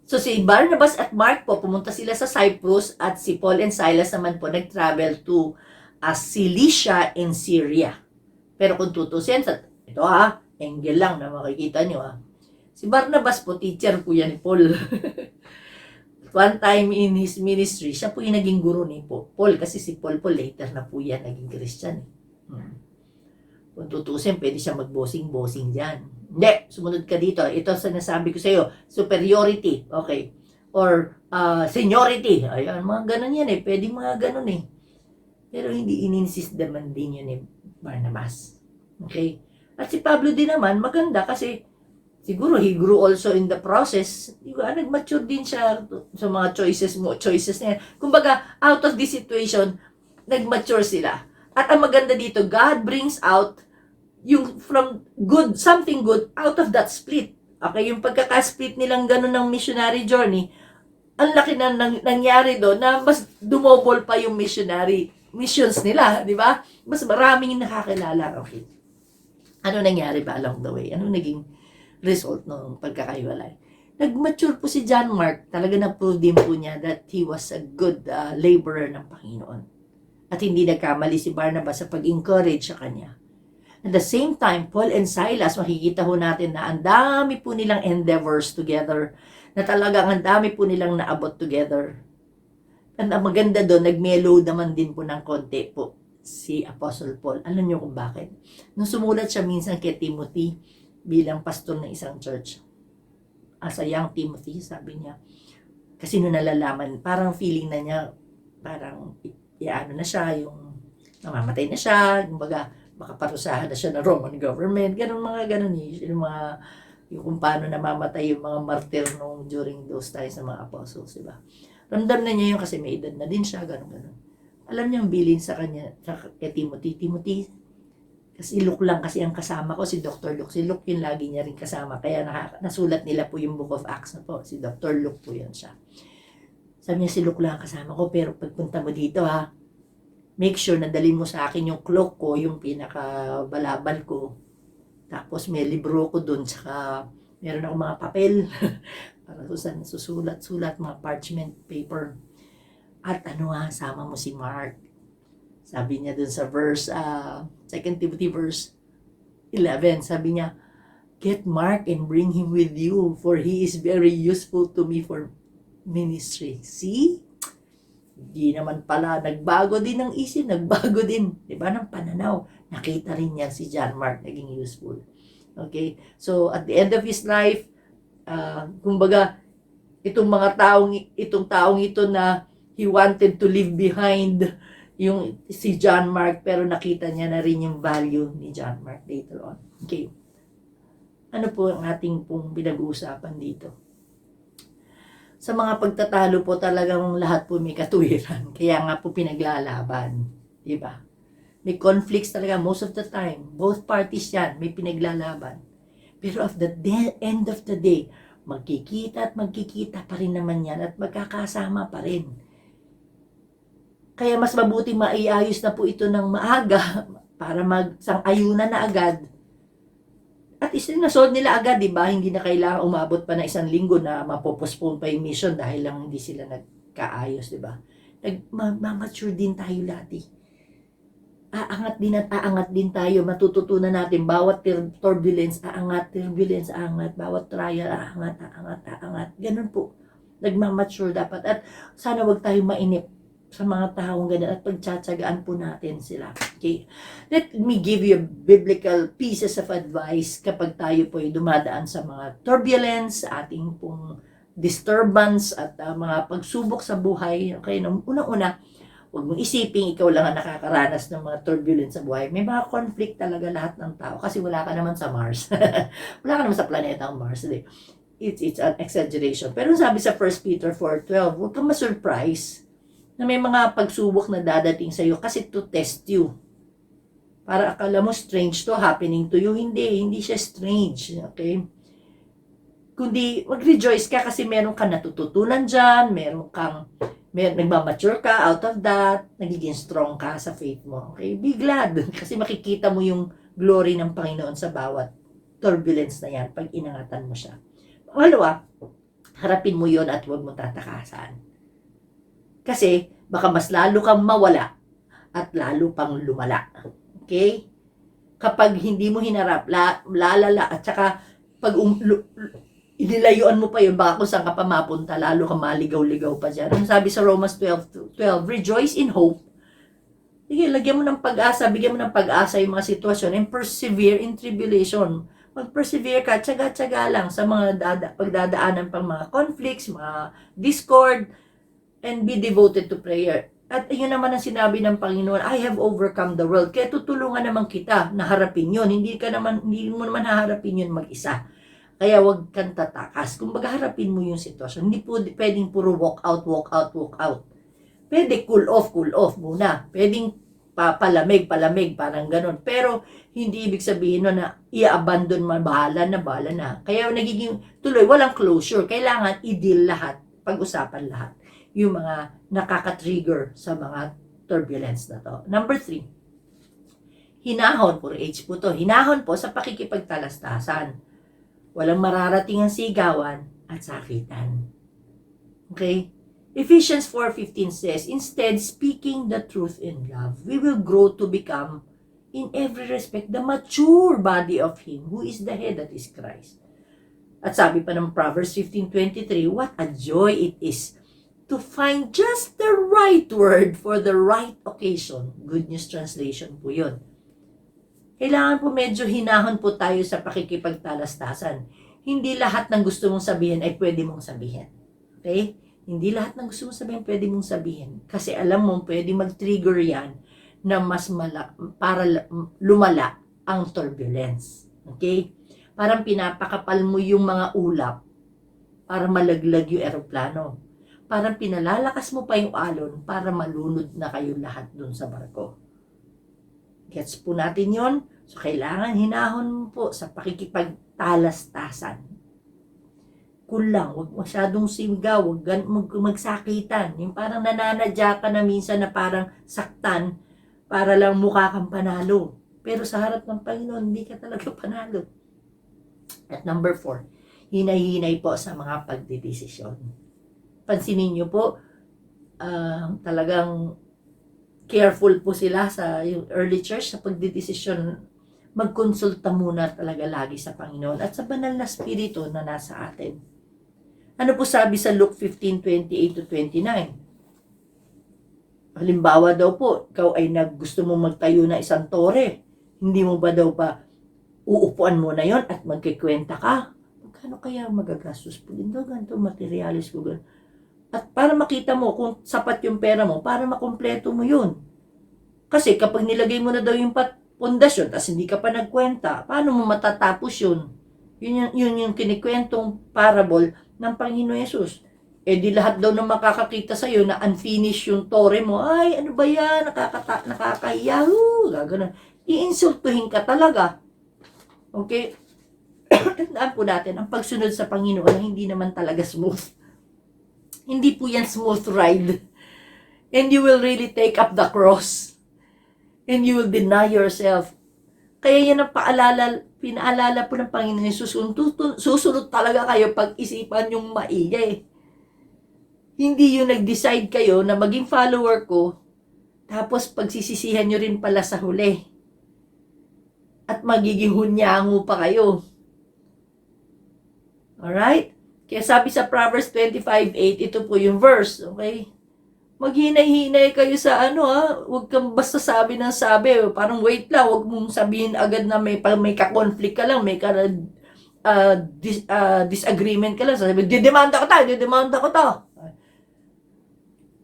So si Barnabas at Mark po, pumunta sila sa Cyprus at si Paul and Silas naman po nag-travel to Cilicia in Syria. Pero kung tutusin, ito angle lang na makikita nyo Si Barnabas po, teacher po yan ni Paul. One time in his ministry, siya po yung naging guro ni Paul. Kasi si Paul po later na po yan naging Christian. Kung tutusin, pwede siya mag-bossing-bossing dyan. Hindi, sumunod ka dito. Ito sa nasabi ko sa iyo, superiority. Okay. Or seniority. Ayan, mga ganun yan Pwede mga ganun Pero hindi in-insist naman din yun ni Barnabas. Okay. At si Pablo din naman, maganda kasi siguro he grew also in the process. Nag-mature din siya sa mga choices niya. Kumbaga, out of this situation, nag-mature sila. At ang maganda dito, God brings out yung from good, something good out of that split. Okay, yung pagkaka-split nilang ganun ng missionary journey, ang laki na nangyari doon na mas dumobol pa yung missions nila, di ba? Mas maraming nakakilala. Okay. Ano nangyari ba along the way? Ano naging result ng pagkakaiwalay? Nag-mature po si John Mark. Talaga na-prove din po niya that he was a good laborer ng Panginoon. At hindi nagkamali si Barnabas sa pag-encourage sa kanya. At the same time, Paul and Silas, makikita ho natin na ang dami po nilang endeavors together, na talagang ang dami po nilang naabot together. And ang maganda doon, nag-mellow naman din po ng konti po si Apostle Paul. Alam niyo kung bakit? Nung sumulat siya minsan kay Timothy bilang pastor ng isang church, as a young Timothy, sabi niya, kasi nung nalalaman, parang feeling na niya, parang iano na siya, yung namamatay na siya, kumbaga, makaparusahan na siya ng Roman government, ganun yung kung paano namamatay yung mga martyr nung during those times ng mga apostles, diba? Ramdam na niya yun kasi may edad na din siya, ganun. Alam niya ang bilin sa kanya, kay Timothy, kasi Luke lang kasi ang kasama ko, si Dr. Luke. Si Luke yung lagi niya rin kasama, kaya nasulat nila po yung Book of Acts na po, si Dr. Luke po yan siya. Sabi niya, si Luke lang ang kasama ko, pero pagpunta mo dito make sure na dalhin mo sa akin yung cloak ko, yung pinakabalabal ko. Tapos may libro ko dun, saka meron akong mga papel para susulat, mga parchment paper. At sama mo si Mark. Sabi niya dun sa verse, 2 Timothy verse 11, sabi niya, get Mark and bring him with you, for he is very useful to me for ministry. See? Di naman pala, nagbago din ng isip, nagbago din, di ba, ng pananaw. Nakita rin niya si John Mark, naging useful. Okay? So, at the end of his life, kumbaga, itong taong ito na he wanted to leave behind yung si John Mark, pero nakita niya na rin yung value ni John Mark later on. Okay. Ano po ang ating pong pinag-uusapan dito? Sa mga pagtatalo po, talagang lahat po may katuwiran. Kaya nga po pinaglalaban. Diba? May conflicts talaga most of the time. Both parties yan, may pinaglalaban. Pero at the end of the day, magkikita pa rin naman yan at magkakasama pa rin. Kaya mas mabuti maiayos na po ito ng maaga para magsang-ayunan na agad. At isinasolve nila agad, di ba? Hindi na kailangan umabot pa na 1 linggo na mapopostpone pa yung mission dahil lang hindi sila nagkaayos, di ba? Mature din tayo lati. Aangat din tayo. Matututunan natin bawat turbulence, aangat. Bawat trial, aangat. Ganun po. Nagmamature dapat. At sana wag tayo mainip sa mga taong ganyan at pagtsatsagaan po natin sila. Okay? Let me give you biblical pieces of advice kapag tayo po ay dumadaan sa mga turbulence, ating pong disturbance at mga pagsubok sa buhay. Okay? Unang-una, Huwag mong isiping ikaw lang ang nakakaranas ng mga turbulence sa buhay. May mga conflict talaga lahat ng tao kasi wala ka naman sa Mars. Wala ka naman sa planetang Mars. It's an exaggeration. Pero sabi sa 1 Peter 4:12, huwag kang ma-surprise na may mga pagsubok na dadating sa iyo kasi to test you. Para akala mo strange to happening to you. Hindi siya strange. Okay? Kundi mag-rejoice ka kasi meron kang natututunan dyan, nagmamature ka out of that, nagiging strong ka sa faith mo. Okay? Be glad kasi makikita mo yung glory ng Panginoon sa bawat turbulence na yan pag inangatan mo siya. Pangalawa, harapin mo yon at huwag mo tatakasan. Kasi baka mas lalo kang mawala at lalo pang lumala. Okay? Kapag hindi mo hinarap, lalala at saka pag inilayuan mo pa yun, baka kung saan ka pa mapunta, lalo ka maligaw-ligaw pa dyan. Ano sabi sa Romans 12:12, rejoice in hope. Sige, lagyan mo ng pag-asa, bigyan mo ng pag-asa yung mga sitwasyon, and persevere in tribulation. Mag-persevere ka, tsaga-tsaga lang sa mga pagdadaanan pang mga conflicts, mga discord, and be devoted to prayer. At yun naman ang sinabi ng Panginoon, I have overcome the world. Kaya tutulungan naman kita na harapin yun. Hindi mo naman haharapin yun mag-isa. Kaya wag kang tatakas. Kung harapin mo yung sitwasyon, hindi pwedeng puro walk out. Pwede cool off muna. Pwedeng palamig, parang ganun. Pero hindi ibig sabihin na i-abandon mo, bahala na. Kaya nagiging tuloy, walang closure. Kailangan i-deal lahat, pag-usapan lahat. Yung mga nakaka-trigger sa mga turbulence na to. Number 3, hinahon, puro H po to. Hinahon po sa pakikipagtalastasan. Walang mararating ang sigawan at sakitan. Okay? Ephesians 4:15 says, instead, speaking the truth in love, we will grow to become, in every respect, the mature body of Him who is the head, that is Christ. At sabi pa ng Proverbs 15:23, what a joy it is to find just the right word for the right occasion. Good News Translation po yun. Kailangan po medyo hinahon po tayo sa pakikipagtalastasan. Hindi lahat ng gusto mong sabihin ay pwede mong sabihin. Okay? Hindi lahat ng gusto mong sabihin pwede mong sabihin. Kasi alam mo, pwede mag-trigger yan na para lumala ang turbulence. Okay? Parang pinapakapal mo yung mga ulap para malaglag yung eroplano. Parang pinalalakas mo pa yung alon para malunod na kayo lahat dun sa barko. Gets po natin yon. So, kailangan hinahon po sa pakikipagtalastasan. Kulang, huwag masyadong sigaw, huwag magsakitan. Yung parang nananadya ka na minsan na parang saktan para lang mukha kang panalo. Pero sa harap ng Panginoon, hindi ka talaga panalo. At number 4, hinay-hinay po sa mga pagdidesisyon. Pansinin nyo po, talagang careful po sila sa yung early church sa pagdidesisyon. Magkonsulta muna talaga lagi sa Panginoon at sa banal na spirito na nasa atin. Ano po sabi sa Luke 15:28-29? Halimbawa daw po, ikaw ay gusto mong magtayo na isang tore. Hindi mo ba daw uupuan mo na yon at magkikwenta ka? Magkano kaya magagastos po din daw ganito, materialis ko ganito. At para makita mo kung sapat yung pera mo, para makumpleto mo yun. Kasi kapag nilagay mo na daw yung pundasyon, tapos hindi ka pa nagkwenta, paano mo matatapos yun? Yun yung kinikwentong parable ng Panginoon Yesus. Eh di lahat daw na makakakita sa'yo na unfinished yung tore mo, ay ano ba yan, nakakahiya, gagano'n. Iinsultuhin ka talaga. Okay? Tandaan po natin, ang pagsunod sa Panginoon hindi naman talaga smooth. Hindi po yan smooth ride. And you will really take up the cross. And you will deny yourself. Kaya yan ang pinaalala po ng Panginoon Jesus. Susunod talaga kayo pag-isipan yung maigay. Hindi yung nag-decide kayo na maging follower ko, tapos pagsisisihan nyo rin pala sa huli. At magiging hunyango pa kayo. Alright? Kaya sabi sa Proverbs 25:8, ito po yung verse, okay? Maghinay-hinay kayo sa huwag kang basta sabi ng sabi, parang wait lang, huwag mong sabihin agad na may ka-conflict ka lang, may disagreement ka lang, sabi, didemanda ko to.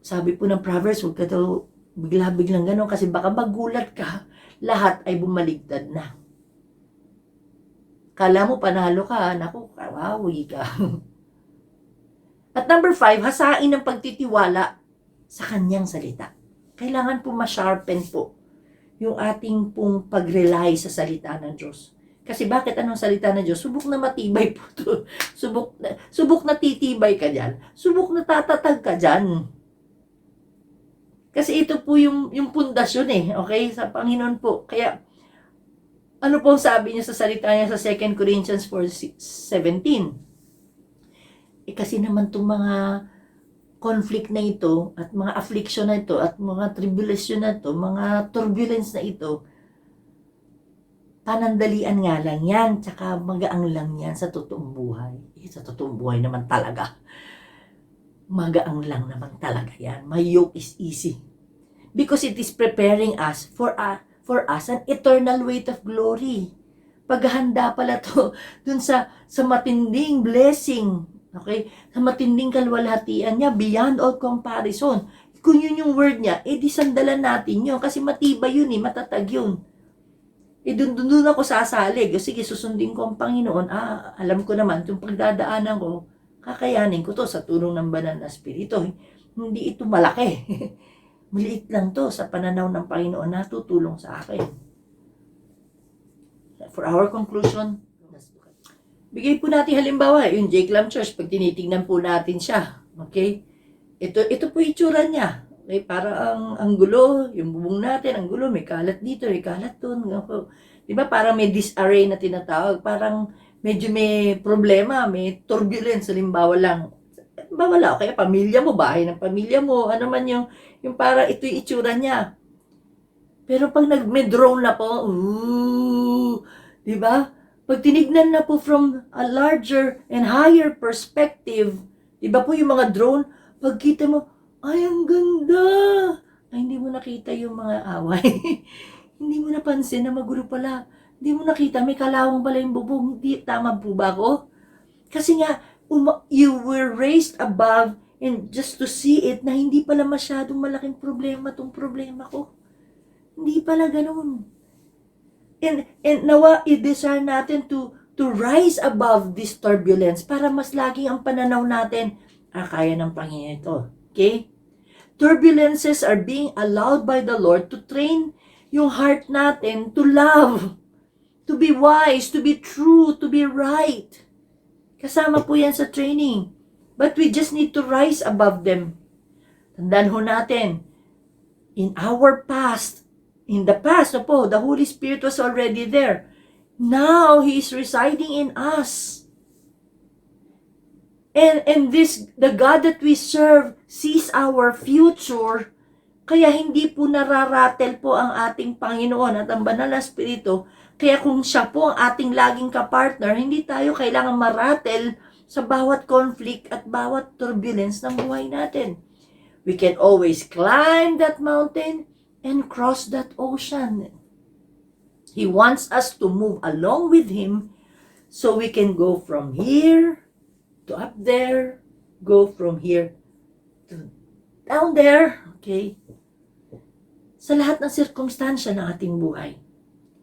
Sabi po ng Proverbs, huwag ka daw Bigla-biglang gano'n kasi baka magulat ka, lahat ay bumaligtad na. Kala mo panalo ka, naku, kawawi ka. At number 5, hasain ng pagtitiwala sa kanyang salita. Kailangan po ma-sharpen po yung ating pong pag-rely sa salita ng Diyos. Kasi bakit anong salita ng Diyos? Subok na matibay po to. Subok na titibay ka dyan. Subok na tatatag ka dyan. Kasi ito po yung pundasyon okay? Sa Panginoon po. Kaya, ano po sabi niya sa salita niya sa 2 Corinthians 4:17? Kasi naman itong mga conflict na ito, at mga affliction na ito, at mga tribulation na ito, mga turbulence na ito, panandalian nga lang yan, tsaka magaang lang yan sa totoong buhay. Sa totoong buhay naman talaga. Magaang lang naman talaga yan. My yoke is easy. Because it is preparing us for us an eternal weight of glory. Paghahanda pala to dun sa matinding blessing. Okay? Sa matinding kalwalhatian niya, beyond all comparison. Kung yun yung word niya, di sandalan natin yun. Kasi matibay yun matatag yun. Dun ako sasalig. Sige, susundin ko ang Panginoon. Alam ko naman, yung pagdadaanan ko, kakayanin ko to sa tulong ng banal na Espiritu. Hindi ito malaki. Maliit lang to sa pananaw ng Panginoon na tutulong sa akin. For our conclusion, bigay po natin halimbawa, yung J. Clam Church, pag tinitingnan po natin siya, okay? Ito po itsura niya. Okay? Para ang gulo, yung bubong natin, ang gulo, may kalat dito, may kalat doon. Diba? Parang may disarray na tinatawag. Parang medyo may problema, may turbulence, halimbawa lang. Wala, kaya pamilya mo, bahay ng pamilya mo, ano man yung parang ito yung itsura niya. Pero pag may drone na po, di ba? Pag tinignan na po from a larger and higher perspective, di ba po yung mga drone, pag kita mo, ay, ang ganda! Ay, hindi mo nakita yung mga away. Hindi mo napansin na magulo pala. Hindi mo nakita, may kalawang pala yung bubong. Hindi, tama po ba ako? Kasi nga, you were raised above and just to see it na hindi pala masyadong malaking problema tong problema ko. Hindi pala ganun. And nawa, i-desire natin to rise above this turbulence para mas laging ang pananaw natin, kaya ng Panginoon ito. Okay? Turbulences are being allowed by the Lord to train yung heart natin to love, to be wise, to be true, to be right. Kasama po yan sa training. But we just need to rise above them. Tandaan ho natin, in our past, in the past, the Holy Spirit was already there. Now, He is residing in us. And the God that we serve sees our future, kaya hindi po nararatel po ang ating Panginoon at ang Banal na Espiritu. Kaya kung siya po ang ating laging kapartner, hindi tayo kailangan maratel sa bawat conflict at bawat turbulence ng buhay natin. We can always climb that mountain and cross that ocean. He wants us to move along with Him so we can go from here to up there, go from here to down there, okay? Sa lahat ng sirkumstansya ng ating buhay,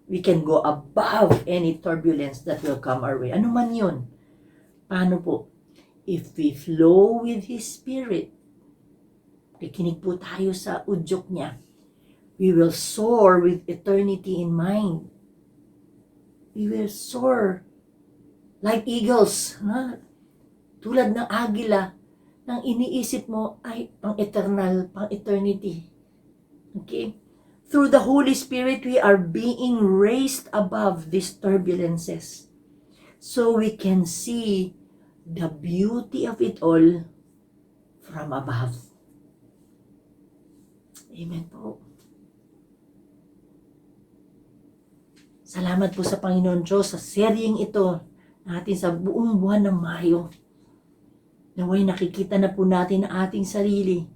we can go above any turbulence that will come our way. Ano man yun? Paano po? If we flow with His Spirit, kikinig po tayo sa udyok niya, we will soar with eternity in mind. We will soar like eagles, tulad ng agila, nang iniisip mo ay pang-eternal, pang-eternity. Okay? Through the Holy Spirit, we are being raised above these turbulences. So we can see the beauty of it all from above. Amen po. Salamat po sa Panginoon Diyos sa seryeng ito natin sa buong buwan ng Mayo. Naway nakikita na po natin ang ating sarili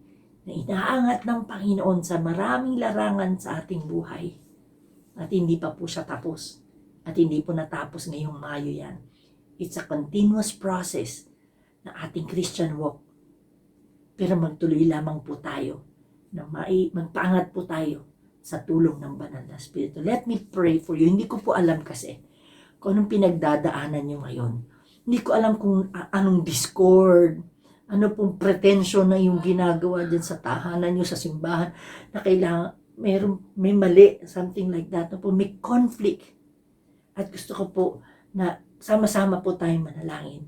na inaangat ng Panginoon sa maraming larangan sa ating buhay. At hindi pa po siya tapos. At hindi po natapos ngayong Mayo yan. It's a continuous process na ating Christian walk. Pero magtuloy lamang po tayo na magpaangat po tayo sa tulong ng banal na Espiritu. Let me pray for you. Hindi ko po alam kasi kung anong pinagdadaanan nyo ngayon. Hindi ko alam kung anong discord, ano pong pretensyon na yung ginagawa dyan sa tahanan nyo, sa simbahan, na kailangan, may mali, something like that, na po, may conflict. At gusto ko po na sama-sama po tayong manalangin.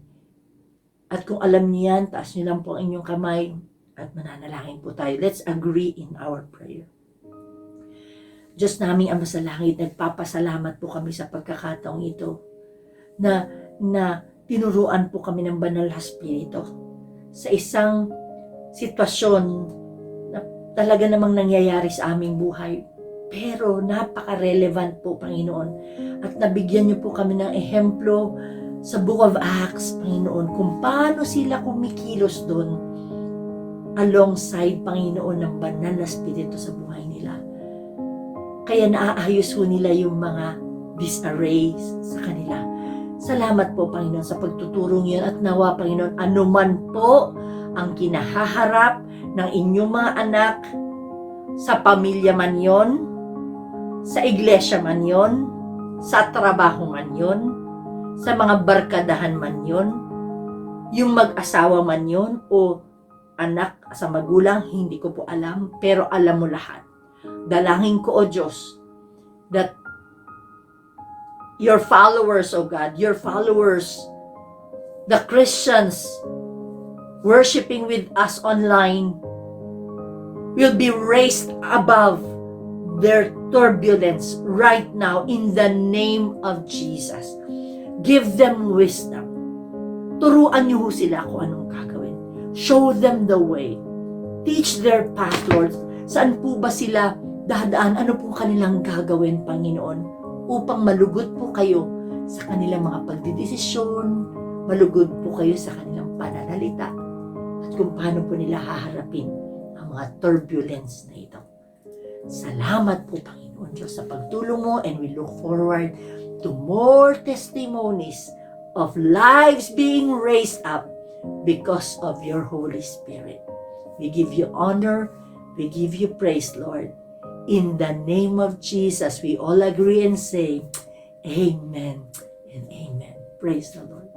At kung alam niyo yan, taas niyo lang po ang inyong kamay at mananalangin po tayo. Let's agree in our prayer. Diyos naming Ama sa langit, nagpapasalamat po kami sa pagkakataong ito na tinuruan po kami ng banal na Espiritu sa isang sitwasyon na talaga namang nangyayari sa aming buhay. Pero napaka-relevant po, Panginoon. At nabigyan niyo po kami ng ehemplo sa Book of Acts, Panginoon, kung paano sila kumikilos doon alongside, Panginoon, ng banal na Espiritu sa buhay nila. Kaya naaayos ho nila yung mga disarray sa kanila. Salamat po, Panginoon, sa pagtuturong yun at nawa, Panginoon, anuman po ang kinahaharap ng inyong mga anak sa pamilya man yon, sa iglesia man yon, sa trabaho man yon, sa mga barkadahan man yon, yung mag-asawa man yon, o anak sa magulang, hindi ko po alam, pero alam mo lahat. Dalangin ko, O Diyos, that your followers, O God, your followers, the Christians worshiping with us online, will be raised above their turbulence right now in the name of Jesus. Give them wisdom. Turuan niyo ho sila kung anong gagawin. Show them the way. Teach their path, Lord. Saan po ba sila dadaan? Ano po kanilang gagawin, Panginoon? Upang malugod po kayo sa kanilang mga pagdidesisyon, malugod po kayo sa kanilang pananalita, at kung paano po nila haharapin ang mga turbulence na ito. Salamat po, Panginoon Diyos, sa pagtulong mo, and we look forward to more testimonies of lives being raised up because of your Holy Spirit. We give you honor, we give you praise, Lord. In the name of Jesus, we all agree and say, Amen and Amen. Praise the Lord.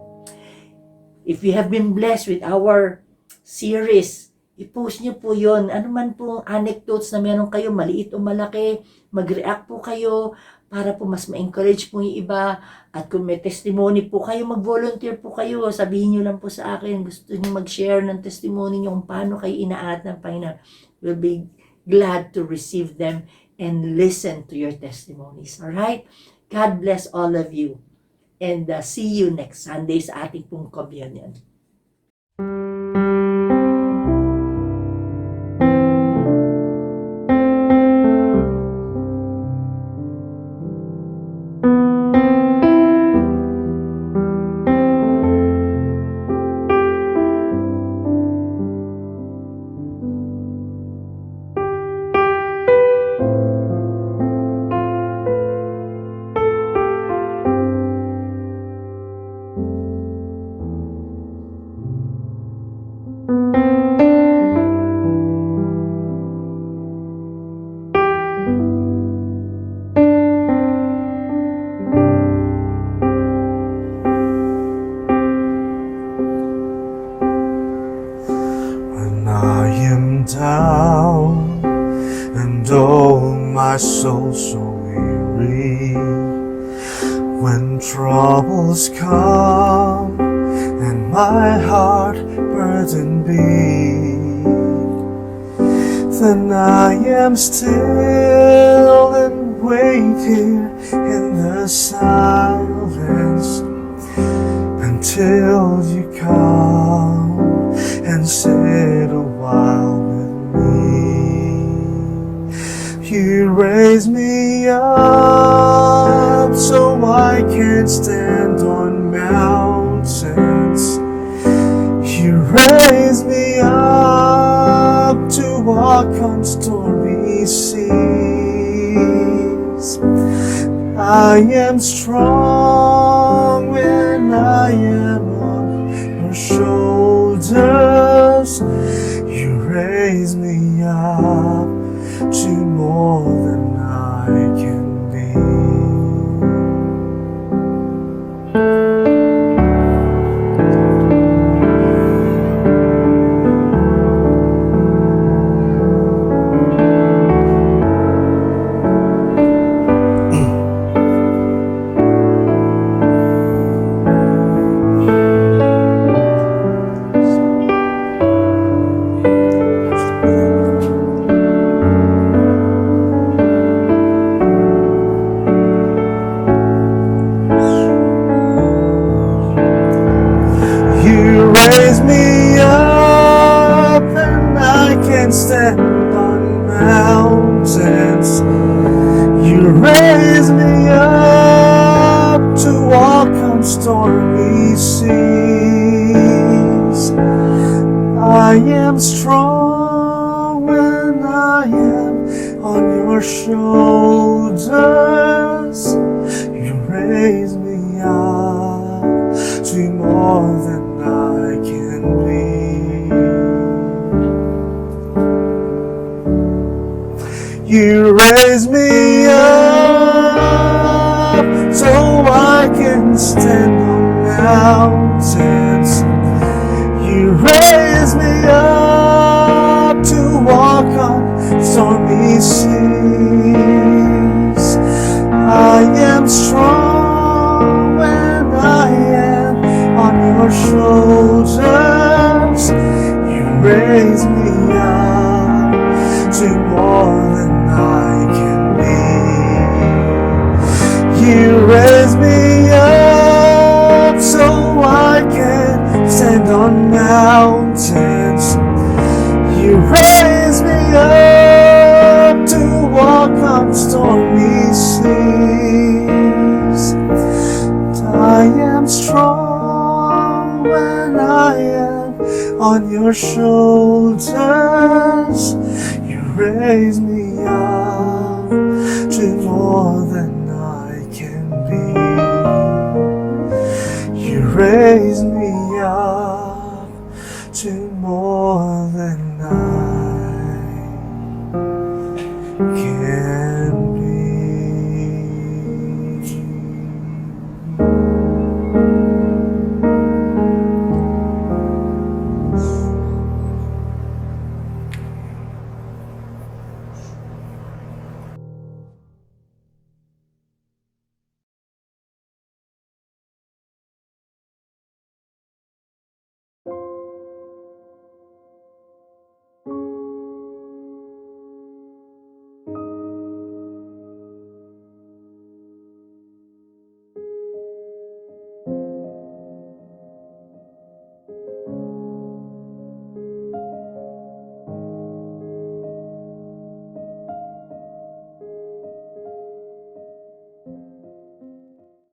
If you have been blessed with our series, i-post nyo po yun. Ano man pong anecdotes na meron kayo, maliit o malaki, mag-react po kayo para po mas ma-encourage po yung iba. At kung may testimony po kayo, mag-volunteer po kayo. Sabihin nyo lang po sa akin, gusto nyo mag-share ng testimony nyo kung paano kayo inaangat ng Panginoon. We'll be glad to receive them and listen to your testimonies. Alright? God bless all of you. And see you next Sunday sa ating pong communion. Down and oh my soul so weary, when troubles come and my heart burdened be, then I am still and wait here in the silence until you come and sit a while with me. You raise me up so I can stand on mountains. You raise me up to walk on stormy seas. I am strong when I am on your shoulders. You raise me up to more than I can be. You raise me up and I can stand on mountains. You raise me up to walk on stormy seas. I am strong when I am on your shoulders. You raise me up to more than I can be. You raise me up so I can stand on mountains. You raise me up to walk on stormy seas. I am strong when I am on your shoulders. You raise me up to more than I can be. You raise me up so I can stand on mountains. You raise me up to walk on stormy seas. I am strong when I am on your shoulders. You raise me up to more than I can be. You raise me up to more than I can